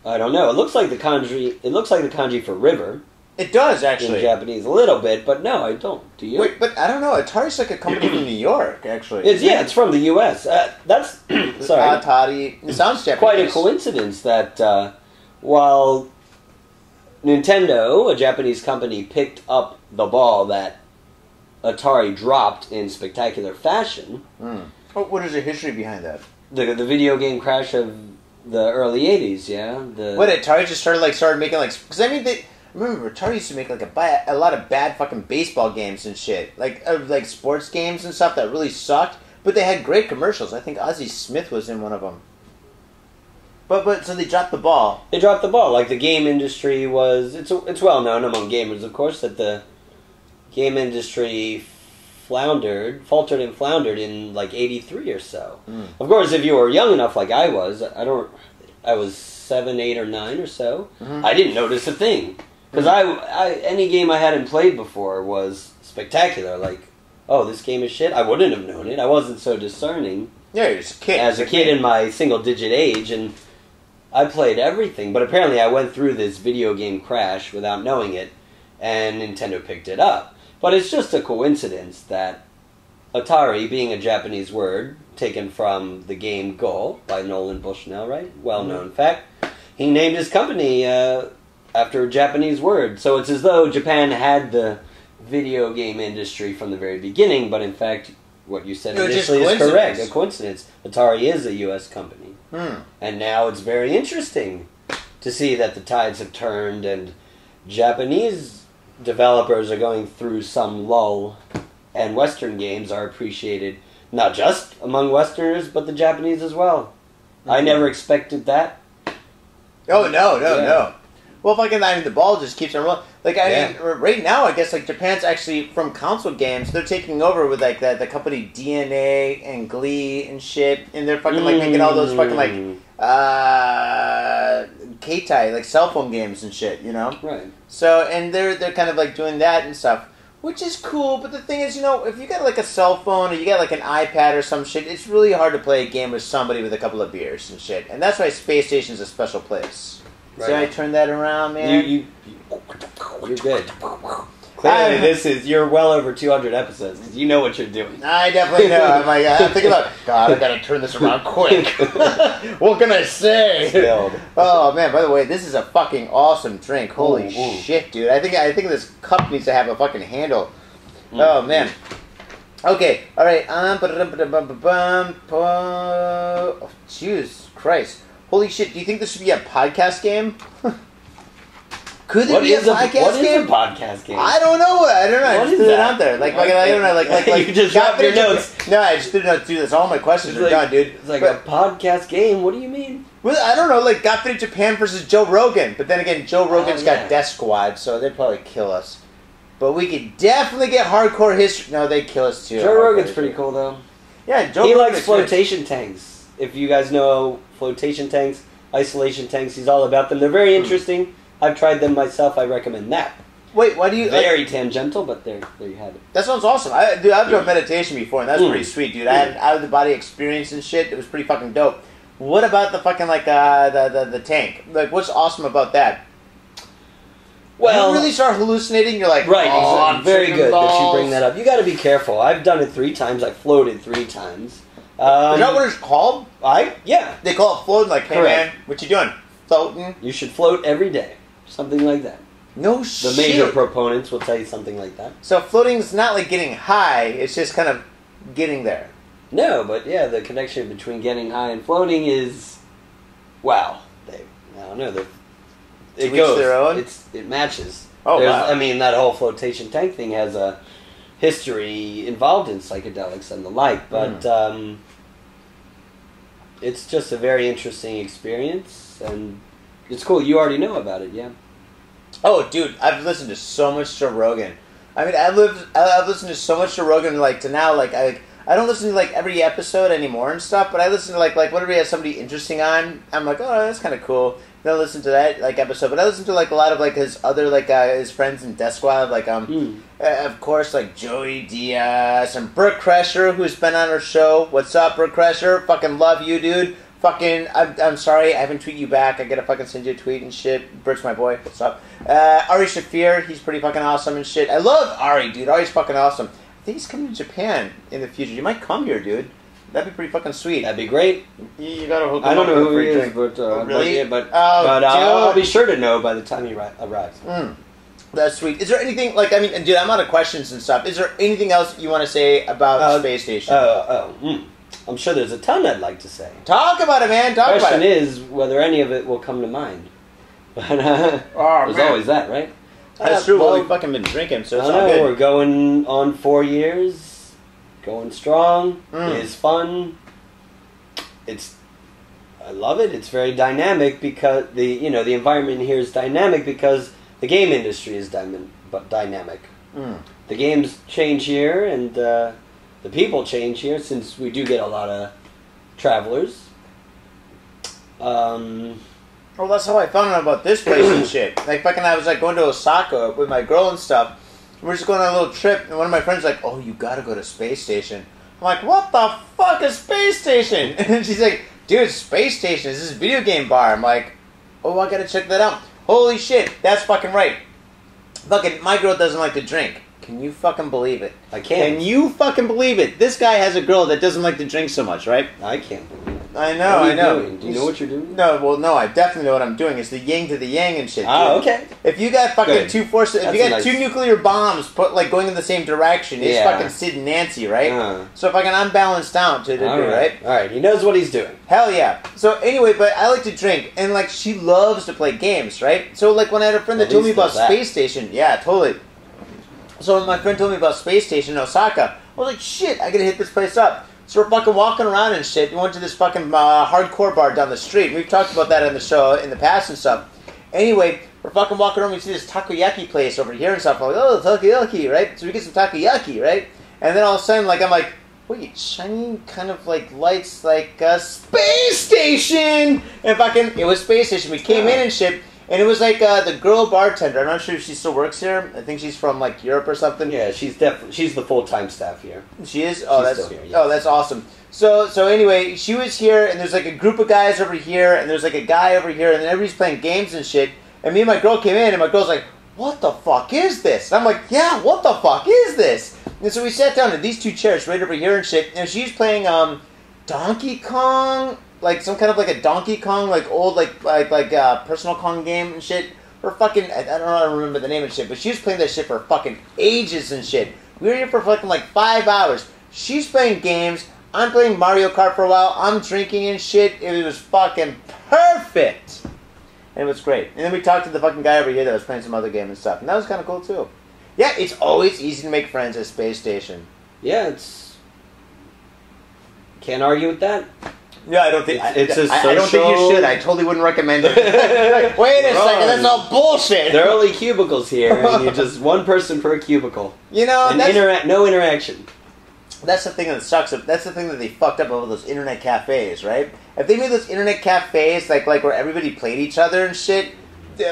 I don't know. It looks like the kanji. It looks like the kanji for river. It does actually in Japanese a little bit, but no, I don't. Do you? Wait, but I don't know. Atari's like a company from New York, actually. It's from the U.S. That's sorry. Atari. It sounds Japanese. Quite a coincidence that while Nintendo, a Japanese company, picked up the ball that Atari dropped in spectacular fashion. What is the history behind that? The video game crash of the early 80s, yeah. What, Atari just started making like... Because I mean, I remember Atari used to make like a lot of bad fucking baseball games and shit. Like sports games and stuff that really sucked. But they had great commercials. I think Ozzie Smith was in one of them. But so they dropped the ball. They dropped the ball. Like the game industry was... It's well known among gamers, of course, that the game industry faltered and floundered in like 83 or so. Of course, if you were young enough like I was, I was 7, 8, or 9 or so, I didn't notice a thing. Because any game I hadn't played before was spectacular. Like, oh, this game is shit? I wouldn't have known it. I wasn't so discerning. Yeah, you're just a kid. As a kid in my single-digit age, and I played everything. But apparently I went through this video game crash without knowing it, and Nintendo picked it up. But it's just a coincidence that Atari, being a Japanese word taken from the game Go by Nolan Bushnell, right? Well-known fact. He named his company after a Japanese word. So it's as though Japan had the video game industry from the very beginning, but in fact, what you said initially is correct. A coincidence. Atari is a U.S. company. And now it's very interesting to see that the tides have turned and Japanese developers are going through some lull, and Western games are appreciated not just among Westerners, but the Japanese as well. I never expected that. Oh, no. Well, fucking, the ball just keeps on rolling. Like, I mean, right now, I guess, like, Japan's actually, from console games, they're taking over with, like, the company DNA and Glee and shit, and they're fucking, like, making all those fucking, like, Keitai, like, cell phone games and shit, you know? Right. So, and they're kind of, like, doing that and stuff, which is cool, but the thing is, you know, if you got, like, a cell phone or you got, like, an iPad or some shit, it's really hard to play a game with somebody with a couple of beers and shit, and that's why Space Station's a special place. Right. So I turned that around, man. You're good. Clearly, you're well over 200 episodes. You know what you're doing. I definitely know. I'm like, I think about, God, I gotta turn this around quick. What can I say? Oh man! By the way, this is a fucking awesome drink. Holy shit, dude! I think this cup needs to have a fucking handle. Oh man. Okay. All right. Oh, Jesus Christ! Holy shit! Do you think this should be a podcast game? Could it be a podcast game? What is a podcast game? I don't know. I just threw it out there. I don't know. Like you just dropped your notes. No, I just did not do this. All my questions are done, dude. It's like a podcast game. What do you mean? Well, I don't know. Like Got Fit in Japan versus Joe Rogan. But then again, Joe Rogan's got Death Squad, so they'd probably kill us. But we could definitely get hardcore history. No, they'd kill us too. Joe Rogan's pretty cool, though. Yeah, He likes flotation tanks. If you guys know flotation tanks, isolation tanks, he's all about them. They're very interesting. I've tried them myself. I recommend that. Wait, why do you... Very tangential, but there you have it. That sounds awesome. I've done meditation before, and that's pretty sweet, dude. I had an out-of-the-body experience and shit. It was pretty fucking dope. What about the fucking, the tank? Like, what's awesome about that? Well... You really start hallucinating, you're like... Right, exactly. Very good that you bring that up. You gotta be careful. I've done it 3 times. I floated 3 times. Is that what it's called? Yeah. They call it floating, like, hey, man, what you doing? Floating? You should float every day. Something like that. No shit. The major proponents will tell you something like that. So floating's not like getting high, it's just kind of getting there. No, but yeah, the connection between getting high and floating is... Wow. I don't know. It goes. Their own? It matches. Oh, wow. I mean, that whole flotation tank thing has a history involved in psychedelics and the like, but it's just a very interesting experience, and it's cool. You already know about it, yeah. Oh, dude, I've listened to so much Joe Rogan. I mean, I've listened to so much Joe Rogan, like, to now, like, I don't listen to, like, every episode anymore and stuff, but I listen to, like whenever he has somebody interesting on, I'm like, oh, that's kind of cool. Then I listen to that, like, episode, but I listen to, like, a lot of, like, his other, like, his friends in Death Squad, like, of course, like, Joey Diaz and Brooke Kresher, who's been on our show. What's up, Brooke Kresher? Fucking love you, dude. Fucking, I'm sorry, I haven't tweeted you back. I gotta fucking send you a tweet and shit. Brooke's my boy. What's up? Ari Shafir, he's pretty fucking awesome and shit. I love Ari, dude. Ari's fucking awesome. I think he's coming to Japan in the future. You might come here, dude. That'd be pretty fucking sweet. That'd be great. You gotta hook him up. I don't know who he is, but really? I'll be sure to know by the time he arrives. That's sweet. Is there anything, like, I mean, dude, I'm out of questions and stuff. Is there anything else you want to say about Space Station? I'm sure there's a ton I'd like to say. Talk about it, man. Talk about it. The question is whether any of it will come to mind. But there's always that, right? That's true. Well, we've fucking been drinking, so it's all good. We're going on 4 years. Going strong. It is fun. I love it. It's very dynamic because the environment here is dynamic because the game industry is dynamic. The games change here, and the people change here since we do get a lot of travelers. Well, that's how I found out about this place and shit. Like, fucking, I was like going to Osaka with my girl and stuff. We're just going on a little trip, and one of my friends was like, "Oh, you gotta go to Space Station." I'm like, "What the fuck is Space Station?" And she's like, "Dude, Space Station is this video game bar." I'm like, "Oh, I gotta check that out." Holy shit, that's fucking right. Fucking, my girl doesn't like to drink. Can you fucking believe it? I can't. Can you fucking believe it? This guy has a girl that doesn't like to drink so much, right? I can't believe it. I know, what are you doing? Do you know what you're doing? No, well, no, I definitely know what I'm doing. It's the yin to the yang and shit. Oh, okay. If you got fucking two forces, if you got two nuclear bombs put like going in the same direction, it's fucking Sid and Nancy, right? So if I'm balanced out to a degree, right? All right, he knows what he's doing. Hell yeah. So anyway, but I like to drink, and like she loves to play games, right? So like when I had a friend that told me about Space Station, yeah, totally. So when my friend told me about Space Station in Osaka, I was like, shit, I gotta hit this place up. So we're fucking walking around and shit. We went to this fucking hardcore bar down the street. We've talked about that on the show in the past and stuff. Anyway, we're fucking walking around. We see this takoyaki place over here and stuff. I'm like, oh, takoyaki, right? So we get some takoyaki, right? And then all of a sudden, like, I'm like, wait, shiny kind of like lights like a Space Station! And fucking, it was Space Station. We came in and shit. And it was like the girl bartender. I'm not sure if she still works here. I think she's from like Europe or something. Yeah, she's the full-time staff here. She is. Oh, that's still here, yes. Oh, that's awesome. So anyway, she was here, and there's like a group of guys over here, and there's like a guy over here, and then everybody's playing games and shit. And me and my girl came in, and my girl's like, "What the fuck is this?" And I'm like, "Yeah, what the fuck is this?" And so we sat down at these two chairs right over here and shit. And she's playing Donkey Kong, like some kind of like a Donkey Kong, like old like personal Kong game and shit. For fucking, I don't remember the name and shit, but she was playing that shit for fucking ages and shit. We were here for fucking like 5 hours. She's playing games. I'm playing Mario Kart for a while. I'm drinking and shit. It was fucking perfect. And it was great. And then we talked to the fucking guy over here that was playing some other game and stuff. And that was kind of cool too. Yeah, it's always easy to make friends at Space Station. Yeah, it's... Can't argue with that. Yeah, I don't think... It's a social... I don't think you should. I totally wouldn't recommend it. Like, wait a second, that's all bullshit. There are only cubicles here, and you're just one person per cubicle. You know, and no interaction. That's the thing that sucks. That's the thing that they fucked up over those internet cafes, right? If they made those internet cafes like where everybody played each other and shit,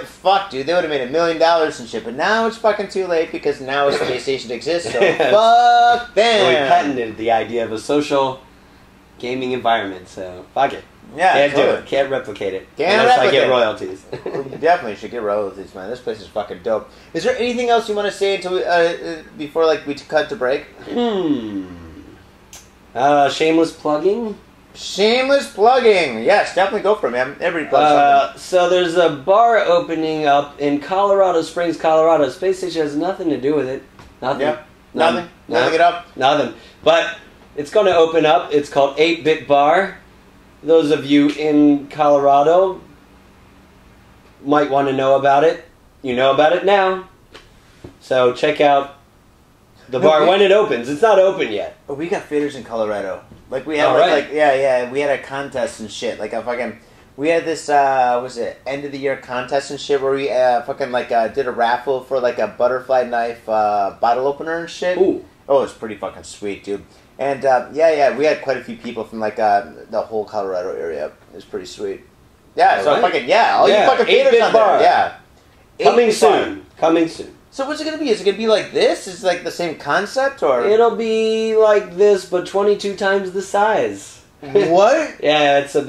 fuck, dude, they would have made $1 million and shit. But now it's fucking too late because now a space station exists. So fuck them. We patented the idea of a social gaming environment. So fuck it. Yeah, can't do it. Can't replicate it. Can't unless replicate I get royalties. You definitely should get royalties, man. This place is fucking dope. Is there anything else you want to say until before we cut to break? Shameless plugging. Shameless plugging. Yes, definitely go for it, man. Everybody plugs something. So there's a bar opening up in Colorado Springs, Colorado. Space Station has nothing to do with it. Nothing. Yeah. Nothing. Nothing it up. Nothing. But it's going to open up. It's called 8-Bit Bar. Those of you in Colorado might want to know about it. You know about it now. So check out the bar when it opens. It's not open yet. Oh, we got faders in Colorado. Like we had we had a contest and shit. We had this end of the year contest and shit where we did a raffle for like a butterfly knife bottle opener and shit. Ooh. Oh, it's pretty fucking sweet, dude. And we had quite a few people from the whole Colorado area. It was pretty sweet. Yeah, all so right. you fucking faders on bar. there. Yeah. Coming soon. Coming soon. So what's it going to be? Is it going to be like this? Is it like the same concept? Or It'll be like this, but 22 times the size. What? Yeah, it's a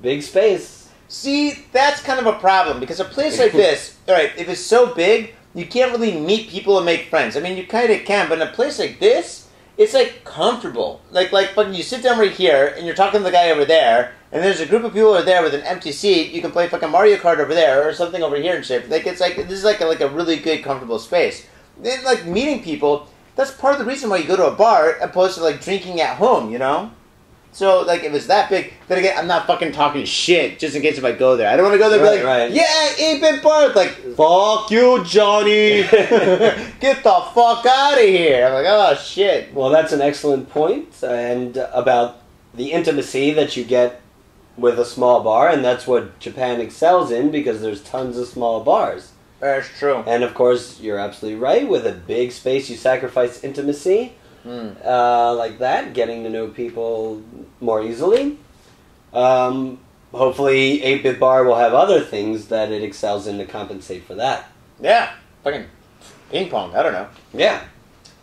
big space. See, that's kind of a problem, because a place like this, alright, if it's so big, you can't really meet people and make friends. I mean, you kind of can, but in a place like this, it's like comfortable. Like fucking you sit down right here, and you're talking to the guy over there, and there's a group of people over there with an empty seat. You can play fucking Mario Kart over there, or something over here and shit. Like, this is like a really good, comfortable space. Then, like, meeting people, that's part of the reason why you go to a bar, opposed to, like, drinking at home, you know? So, like, if it's that big, then again, I'm not fucking talking shit, just in case if I go there. I don't want to go there and be like, yeah, 8-Bit Bar. It's like, fuck you, Johnny. Get the fuck out of here. I'm like, oh, shit. Well, that's an excellent point, and about the intimacy that you get with a small bar, and that's what Japan excels in, because there's tons of small bars. That's true. And, of course, you're absolutely right. With a big space, you sacrifice intimacy. Like that, getting to know people more easily. Hopefully 8-Bit Bar will have other things that it excels in to compensate for that. Yeah, fucking ping pong, I don't know. Yeah.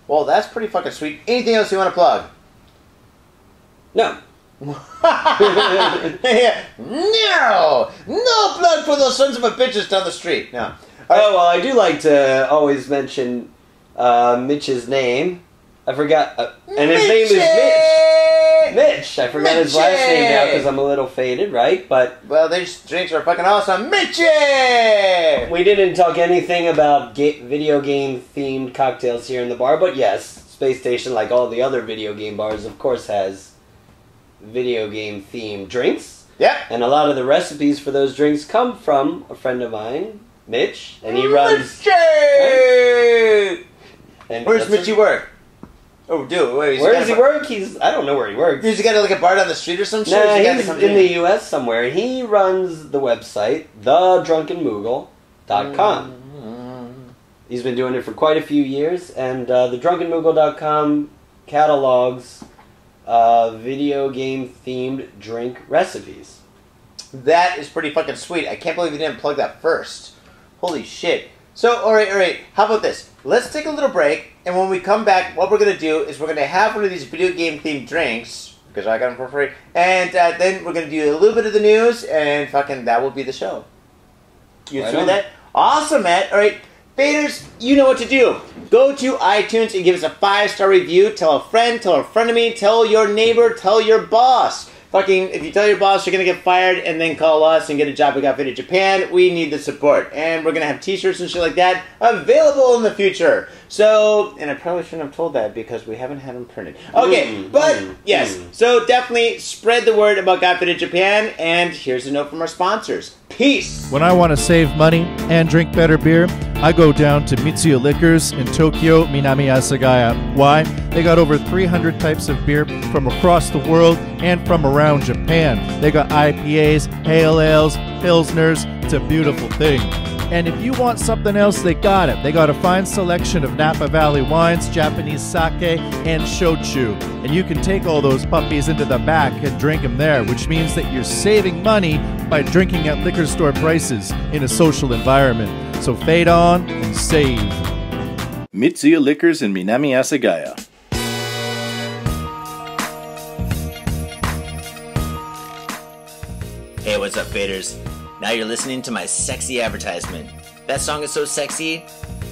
Well, that's pretty fucking sweet. Anything else you want to plug? No. Yeah. No plug for those sons of a bitches down the street. No. Oh, well, I do like to always mention Mitch's name. I forgot. And his name is Mitch. Mitch. I forgot his last name now because I'm a little faded, right? But well, these drinks are fucking awesome. Mitchy! We didn't talk anything about video game themed cocktails here in the bar, but yes, Space Station, like all the other video game bars, of course has video game themed drinks. Yep. And a lot of the recipes for those drinks come from a friend of mine, Mitch, and he runs... Mitchy! Right? And where's Mitchy work? Oh, dude, wait, where does he work? I don't know where he works. He's got like a bar down the street or some shit? No, he's in the U.S. somewhere. He runs the website, thedrunkenmoogle.com. He's been doing it for quite a few years, and thedrunkenmoogle.com catalogs video game themed drink recipes. That is pretty fucking sweet. I can't believe you didn't plug that first. Holy shit. So, alright, how about this? Let's take a little break, and when we come back, what we're going to do is we're going to have one of these video game themed drinks, because I got them for free. And then we're going to do a little bit of the news, and fucking that will be the show. You Right see on. that? Awesome, Matt. All right. Faders, you know what to do. Go to iTunes and give us a 5-star review. Tell a friend of me, tell your neighbor, tell your boss. Fucking, if you tell your boss you're going to get fired and then call us and get a job at Got Faded Japan, we need the support. And we're going to have t-shirts and shit like that available in the future. So, and I probably shouldn't have told that because we haven't had them printed. Okay, yes. So definitely spread the word about Got Faded Japan. And here's a note from our sponsors. Peace. When I want to save money and drink better beer, I go down to Mitsuya Liquors in Tokyo, Minami Asagaya. Why? They got over 300 types of beer from across the world and from around Japan. They got IPAs, pale ales, pilsners. It's a beautiful thing. And if you want something else, they got it. They got a fine selection of Napa Valley wines, Japanese sake, and shochu. And you can take all those puppies into the back and drink them there, which means that you're saving money by drinking at liquor store prices in a social environment. So fade on and save. Mitsuya Liquors in Minami Asagaya. Hey, what's up, faders? Now you're listening to my sexy advertisement. That song is so sexy,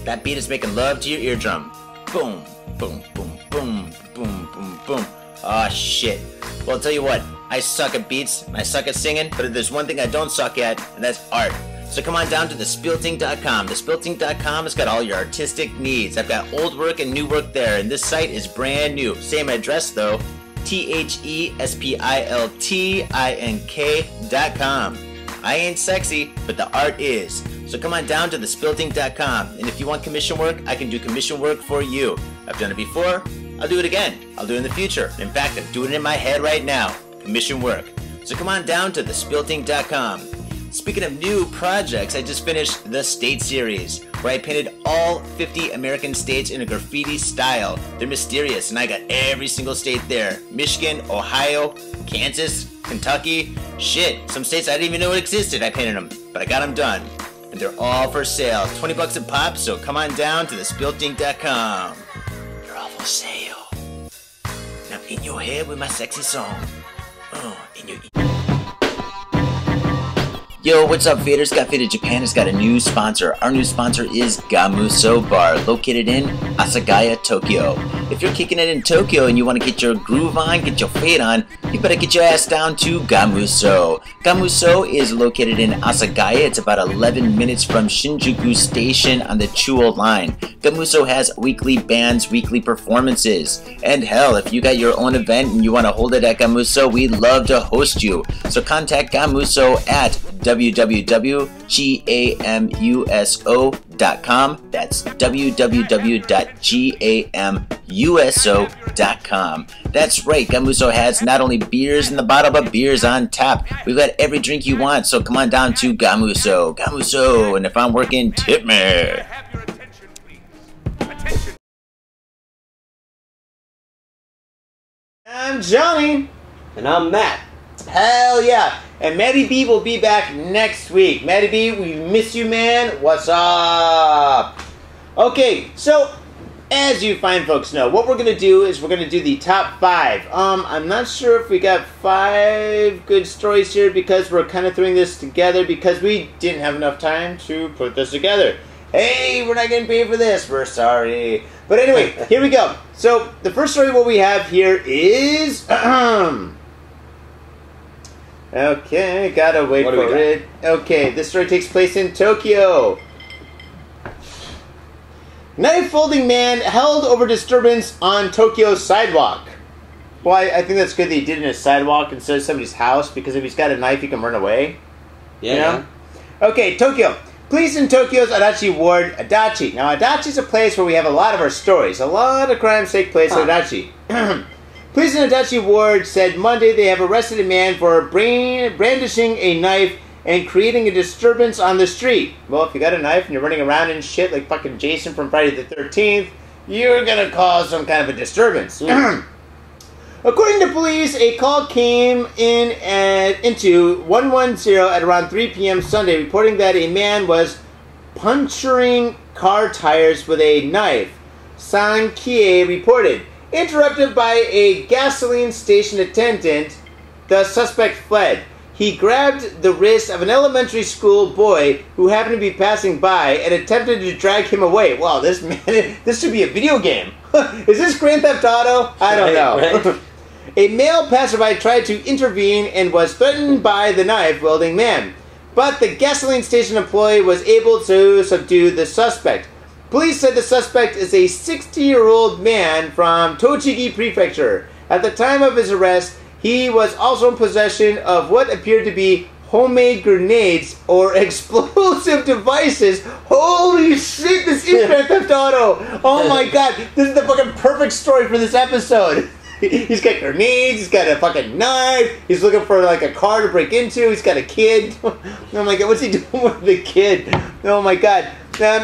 that beat is making love to your eardrum. Boom, boom, boom, boom, boom, boom, boom. Aw, shit. Well, I'll tell you what, I suck at beats, and I suck at singing, but if there's one thing I don't suck at, and that's art. So come on down to thespilting.com. Thespilting.com has got all your artistic needs. I've got old work and new work there, and this site is brand new. Same address, though. thespiltink.com. I ain't sexy, but the art is. So come on down to thespilting.com. And if you want commission work, I can do commission work for you. I've done it before. I'll do it again. I'll do it in the future. In fact, I'm doing it in my head right now. Commission work. So come on down to thespilting.com. Speaking of new projects, I just finished the State Series, where I painted all 50 American states in a graffiti style. They're mysterious, and I got every single state there. Michigan, Ohio, Kansas, Kentucky. Shit, some states I didn't even know existed, I painted them. But I got them done. And they're all for sale. $20 a pop, so come on down to thespilting.com. They're all for sale. Now in your head with my sexy song. In your... Yo, what's up, faders? Got Faded Japan has got a new sponsor. Our new sponsor is Gamuso Bar, located in Asagaya, Tokyo. If you're kicking it in Tokyo and you want to get your groove on, get your fade on, you better get your ass down to Gamuso. Gamuso is located in Asagaya. It's about 11 minutes from Shinjuku Station on the Chūō line. Gamuso has weekly bands, weekly performances. And hell, if you got your own event and you want to hold it at Gamuso, we'd love to host you. So contact Gamuso at www.gamuso.com. That's www.gamuso.com. That's right, Gamuso has not only beers in the bottle, but beers on tap. We've got every drink you want, so come on down to Gamuso. Gamuso, and if I'm working, tip me. I'm Johnny. And I'm Matt. Hell yeah. And Matty B will be back next week. Matty B, we miss you, man. What's up? Okay, so as you fine folks know, what we're going to do is we're going to do the top 5. I'm not sure if we got 5 good stories here because we're kind of throwing this together because we didn't have enough time to put this together. Hey, we're not getting paid for this. We're sorry. But anyway, here we go. So the first story what we have here is... Okay, gotta wait for it. Okay, this story takes place in Tokyo. Knife folding man held over disturbance on Tokyo sidewalk. Well, I think that's good that he did it in a sidewalk instead of somebody's house, because if he's got a knife, he can run away. Yeah. You know? Okay, Tokyo. Police in Tokyo's Adachi ward, Adachi. Now, Adachi is a place where we have a lot of our stories. A lot of crimes take place at Adachi. Police in Adachi ward said Monday they have arrested a man for brandishing a knife and creating a disturbance on the street. Well, if you got a knife and you're running around and shit like fucking Jason from Friday the 13th, you're gonna cause some kind of a disturbance. According to police, a call came in into 110 at around 3 p.m. Sunday, reporting that a man was puncturing car tires with a knife. Sankie reported. Interrupted by a gasoline station attendant, the suspect fled. He grabbed the wrist of an elementary school boy who happened to be passing by and attempted to drag him away. Wow, this should be a video game. Is this Grand Theft Auto? I don't know. Right. A male passerby tried to intervene and was threatened by the knife-wielding man. But the gasoline station employee was able to subdue the suspect. Police said the suspect is a 60-year-old man from Tochigi Prefecture. At the time of his arrest, he was also in possession of what appeared to be homemade grenades or explosive devices. Holy shit, this is Grand Theft Auto! Oh my god, this is the fucking perfect story for this episode. He's got grenades, he's got a fucking knife, he's looking for like a car to break into, he's got a kid. Oh my god, what's he doing with the kid? Oh my god.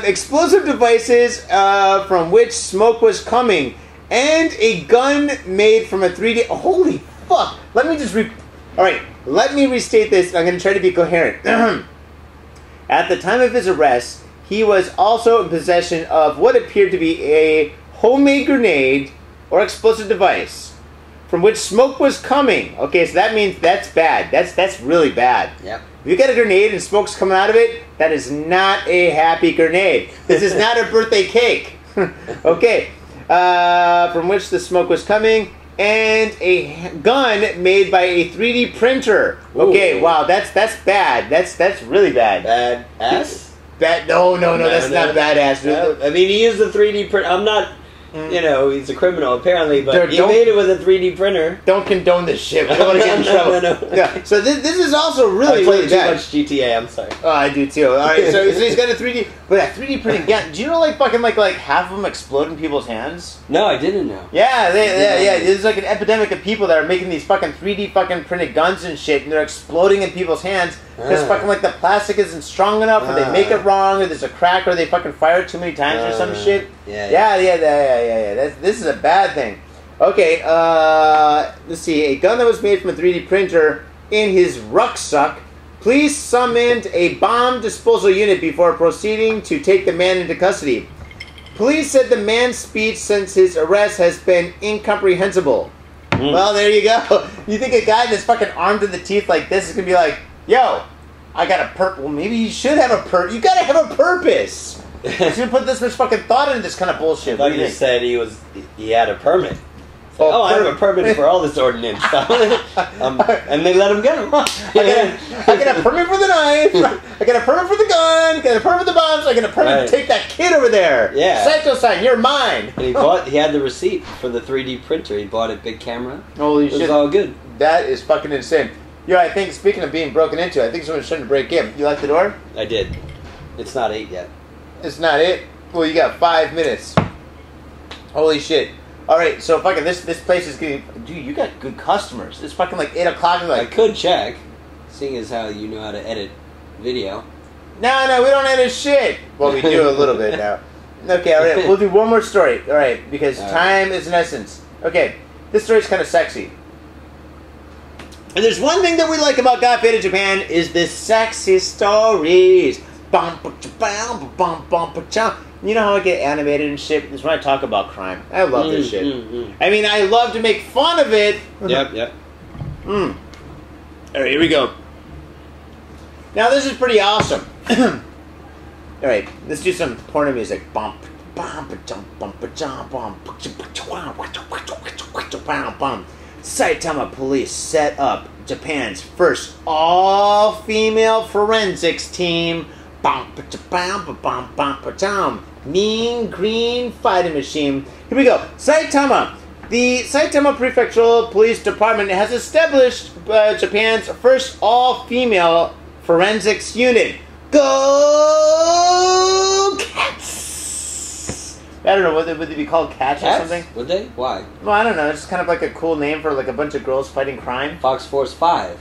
Explosive devices from which smoke was coming, and a gun made from a 3D... Holy fuck! Let me just Alright, let me restate this. I'm going to try to be coherent. At the time of his arrest, he was also in possession of what appeared to be a homemade grenade or explosive device from which smoke was coming. Okay, so that means that's bad. That's really bad. Yep. If you get a grenade and smoke's coming out of it, that is not a happy grenade. This is not a birthday cake. Okay. From which the smoke was coming, and a gun made by a 3D printer. Okay, Ooh. wow, that's bad. That's really bad. Badass? No, that's not badass. No. I mean, he used a 3D print. I'm not... You know, he's a criminal apparently, but he made it with a 3D printer. Don't condone this shit. We don't want to get in trouble. No. Yeah. So this is also really, I play really too bad. much GTA. I'm sorry. Oh, I do too. All right, so he's got a 3D, but that 3D printing gun. Do you know like fucking like half of them explode in people's hands? No, I didn't know. Yeah, yeah. There's like an epidemic of people that are making these fucking 3D fucking printed guns and shit, and they're exploding in people's hands because fucking like the plastic isn't strong enough, or they make it wrong, or there's a crack, or they fucking fire it too many times or some shit. Yeah. This is a bad thing. Okay, let's see. A gun that was made from a 3D printer in his rucksack. Police summoned a bomb disposal unit before proceeding to take the man into custody. Police said the man's speech since his arrest has been incomprehensible. Well, there you go. You think a guy that's fucking armed to the teeth like this is going to be like, yo, I got a Well, maybe you should have a You got to have a purpose. You should put this much fucking thought into this kind of bullshit. Like you said, he had a permit. I have a permit for all this ordnance stuff. And they let him get him. I got a permit for the knife. I got a permit for the gun. I got a permit for the bombs. I got a permit to take that kid over there. Yeah. Saito-san, you're mine. And he had the receipt for the 3D printer. He bought a big camera. Holy shit. It was all good. That is fucking insane. Yo, I think, speaking of being broken into, I think someone's trying to break in. You locked the door? I did. It's not 8 yet. It's not it? Well, you got 5 minutes. Holy shit. Alright, so fucking this place is getting... Dude, you got good customers. It's fucking like 8 o'clock. I could check, seeing as how you know how to edit video. No, we don't edit shit. Well, we do a little bit now. Okay, alright, we'll do one more story. Alright, because time is an essence. Okay, this story's kind of sexy. And there's one thing that we like about Got Faded Japan is the sexy stories. You know how I get animated and shit? It's when I talk about crime. I love this shit. I mean, I love to make fun of it. Yep. Alright, here we go. Now, this is pretty awesome. Alright, let's do some porno music. Saitama police set up Japan's first all-female forensics team. Mean Green Fighting Machine. Here we go. Saitama. The Saitama Prefectural Police Department has established Japan's first all-female forensics unit. Go Cats! I don't know, would they be called Cats or something? Would they? Why? Well, I don't know. It's kind of like a cool name for like a bunch of girls fighting crime. Fox Force 5.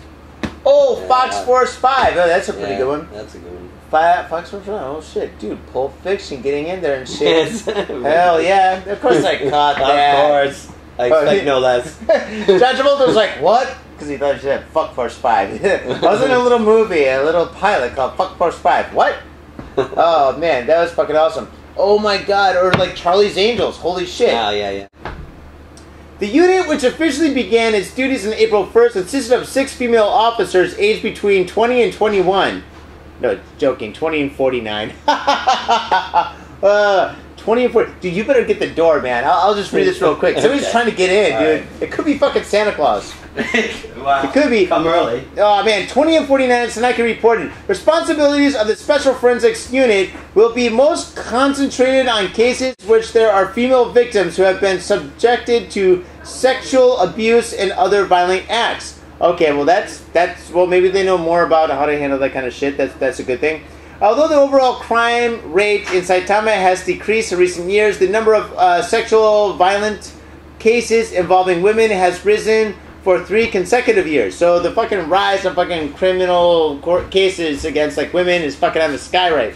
Oh, Fox Force 5. Oh, that's a pretty good one. That's a good one. Fox Force 5. Oh, shit. Dude, Pulp Fiction getting in there and shit. Hell yeah. Of course I caught that. Of course. I expect no less. John Travolta was like, what? Because he thought he said Fuck Force 5. I was in a little movie, a little pilot called Fuck Force 5. What? Oh, man. That was fucking awesome. Oh, my God. Or like Charlie's Angels. Holy shit. Oh, yeah. The unit, which officially began its duties on April 1st, consisted of 6 female officers aged between 20 and 21. No, joking, 20 and 49. 20 and 40. Dude, you better get the door, man. I'll just read this real quick. Somebody's Okay. trying to get in, All dude. right. It could be fucking Santa Claus. Wow. It could be. Come early. Oh, man. 20 and 49, Sanaki reported. Responsibilities of the Special Forensics Unit will be most concentrated on cases which there are female victims who have been subjected to sexual abuse and other violent acts. Okay, well, that's well, maybe they know more about how to handle that kind of shit. That's a good thing. Although the overall crime rate in Saitama has decreased in recent years, the number of sexual violent cases involving women has risen for 3 consecutive years. So the fucking rise of fucking criminal court cases against like women is fucking on the sky right.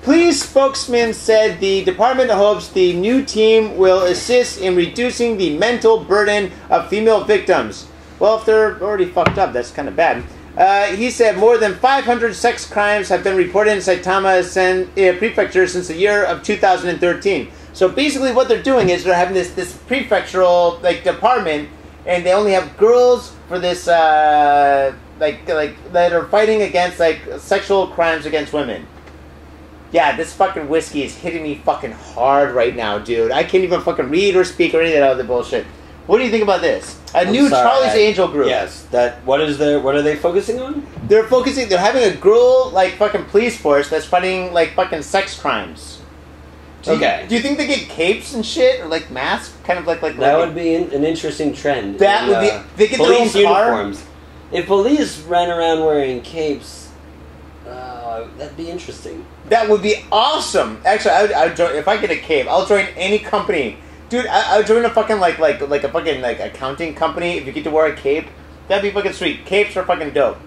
Police spokesman said the department hopes the new team will assist in reducing the mental burden of female victims. Well, if they're already fucked up, that's kind of bad. He said more than 500 sex crimes have been reported in Saitama Prefecture since the year of 2013. So basically what they're doing is they're having this prefectural like department, and they only have girls for this like that are fighting against like sexual crimes against women. Yeah, this fucking whiskey is hitting me fucking hard right now, dude. I can't even fucking read or speak or any of that other bullshit. What do you think about this? New Charlie's Angel group. Yes. What are they focusing on? They're having a girl, like, fucking police force that's fighting, like, fucking sex crimes. Do you think they get capes and shit? Or, like, masks? Kind of like That would be an interesting trend. That would be... They get police their own car? uniforms. If police ran around wearing capes, that'd be interesting. That would be awesome. Actually, I would join, if I get a cape, I'll join any company. Dude, I would join a fucking, like a fucking, like, accounting company if you get to wear a cape. That'd be fucking sweet. Capes are fucking dope.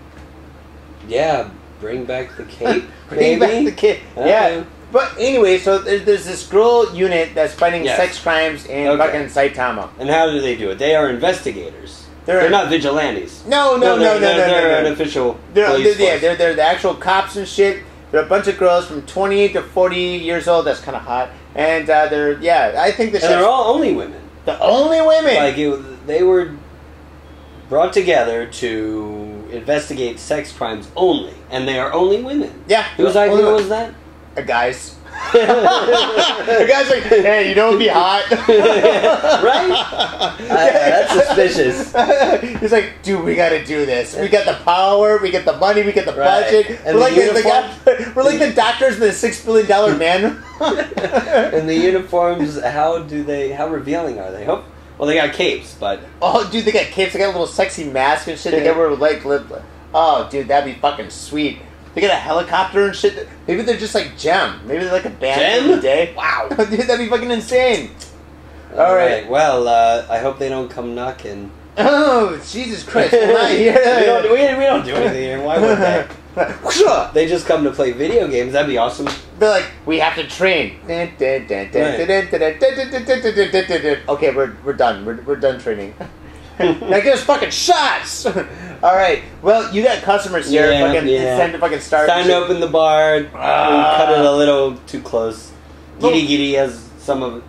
Yeah, bring back the cape. Bring back the cape. Okay. Yeah. But anyway, so there's this girl unit that's fighting sex crimes in fucking Saitama. And how do they do it? They are investigators. They're not vigilantes. No. They're an official police force. They're the actual cops and shit. They're a bunch of girls from 20 to 40 years old. That's kind of hot. And I think they're all only women. The only women. Like they were brought together to investigate sex crimes only, and they are only women. Yeah. Whose idea was that? A guy's. The guy's like, hey, you don't be hot. Right? That's suspicious. He's like, dude, we gotta do this. We got the power, we get the money, we get the budget. And we're like the doctors in the $6 billion man. And the uniforms, how revealing are they? Well, they got capes, but... Oh, dude, they got capes, they got a little sexy mask and shit. They got oh, dude, that'd be fucking sweet. They got a helicopter and shit. Maybe they're just like Gem. Maybe they're like a band of the day. Wow. Dude, that'd be fucking insane. All right. Well, I hope they don't come knocking. Oh, Jesus Christ. We're not here. we don't do anything here. Why would they? They just come to play video games. That'd be awesome. They're like, we have to train. Okay, we're done. We're done training. Now give us fucking shots! Alright, well, you got customers here. It's time to fucking start. Time to open the bar. Cut it a little too close. Giddy giddy, as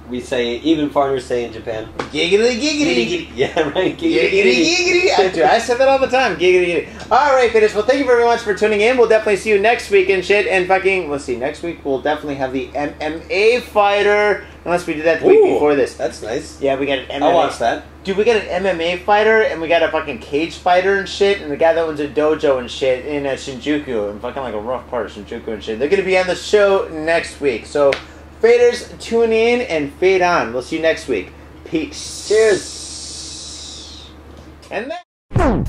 we say, even foreigners say in Japan. Giggity giggity. Yeah, right. Giggity giggity. I say that all the time. Giggity giggity. Alright, fighters. Well, thank you very much for tuning in. We'll definitely see you next week and shit. And fucking, let's see, next week we'll definitely have the MMA fighter. Unless we did that the week before this. That's nice. Yeah, we got an MMA. I'll watch that. Dude, we got an MMA fighter, and we got a fucking cage fighter and shit, and the guy that owns a dojo and shit in Shinjuku, and fucking like a rough part of Shinjuku and shit. They're going to be on the show next week. So, faders, tune in and fade on. We'll see you next week. Peace. Cheers. And then...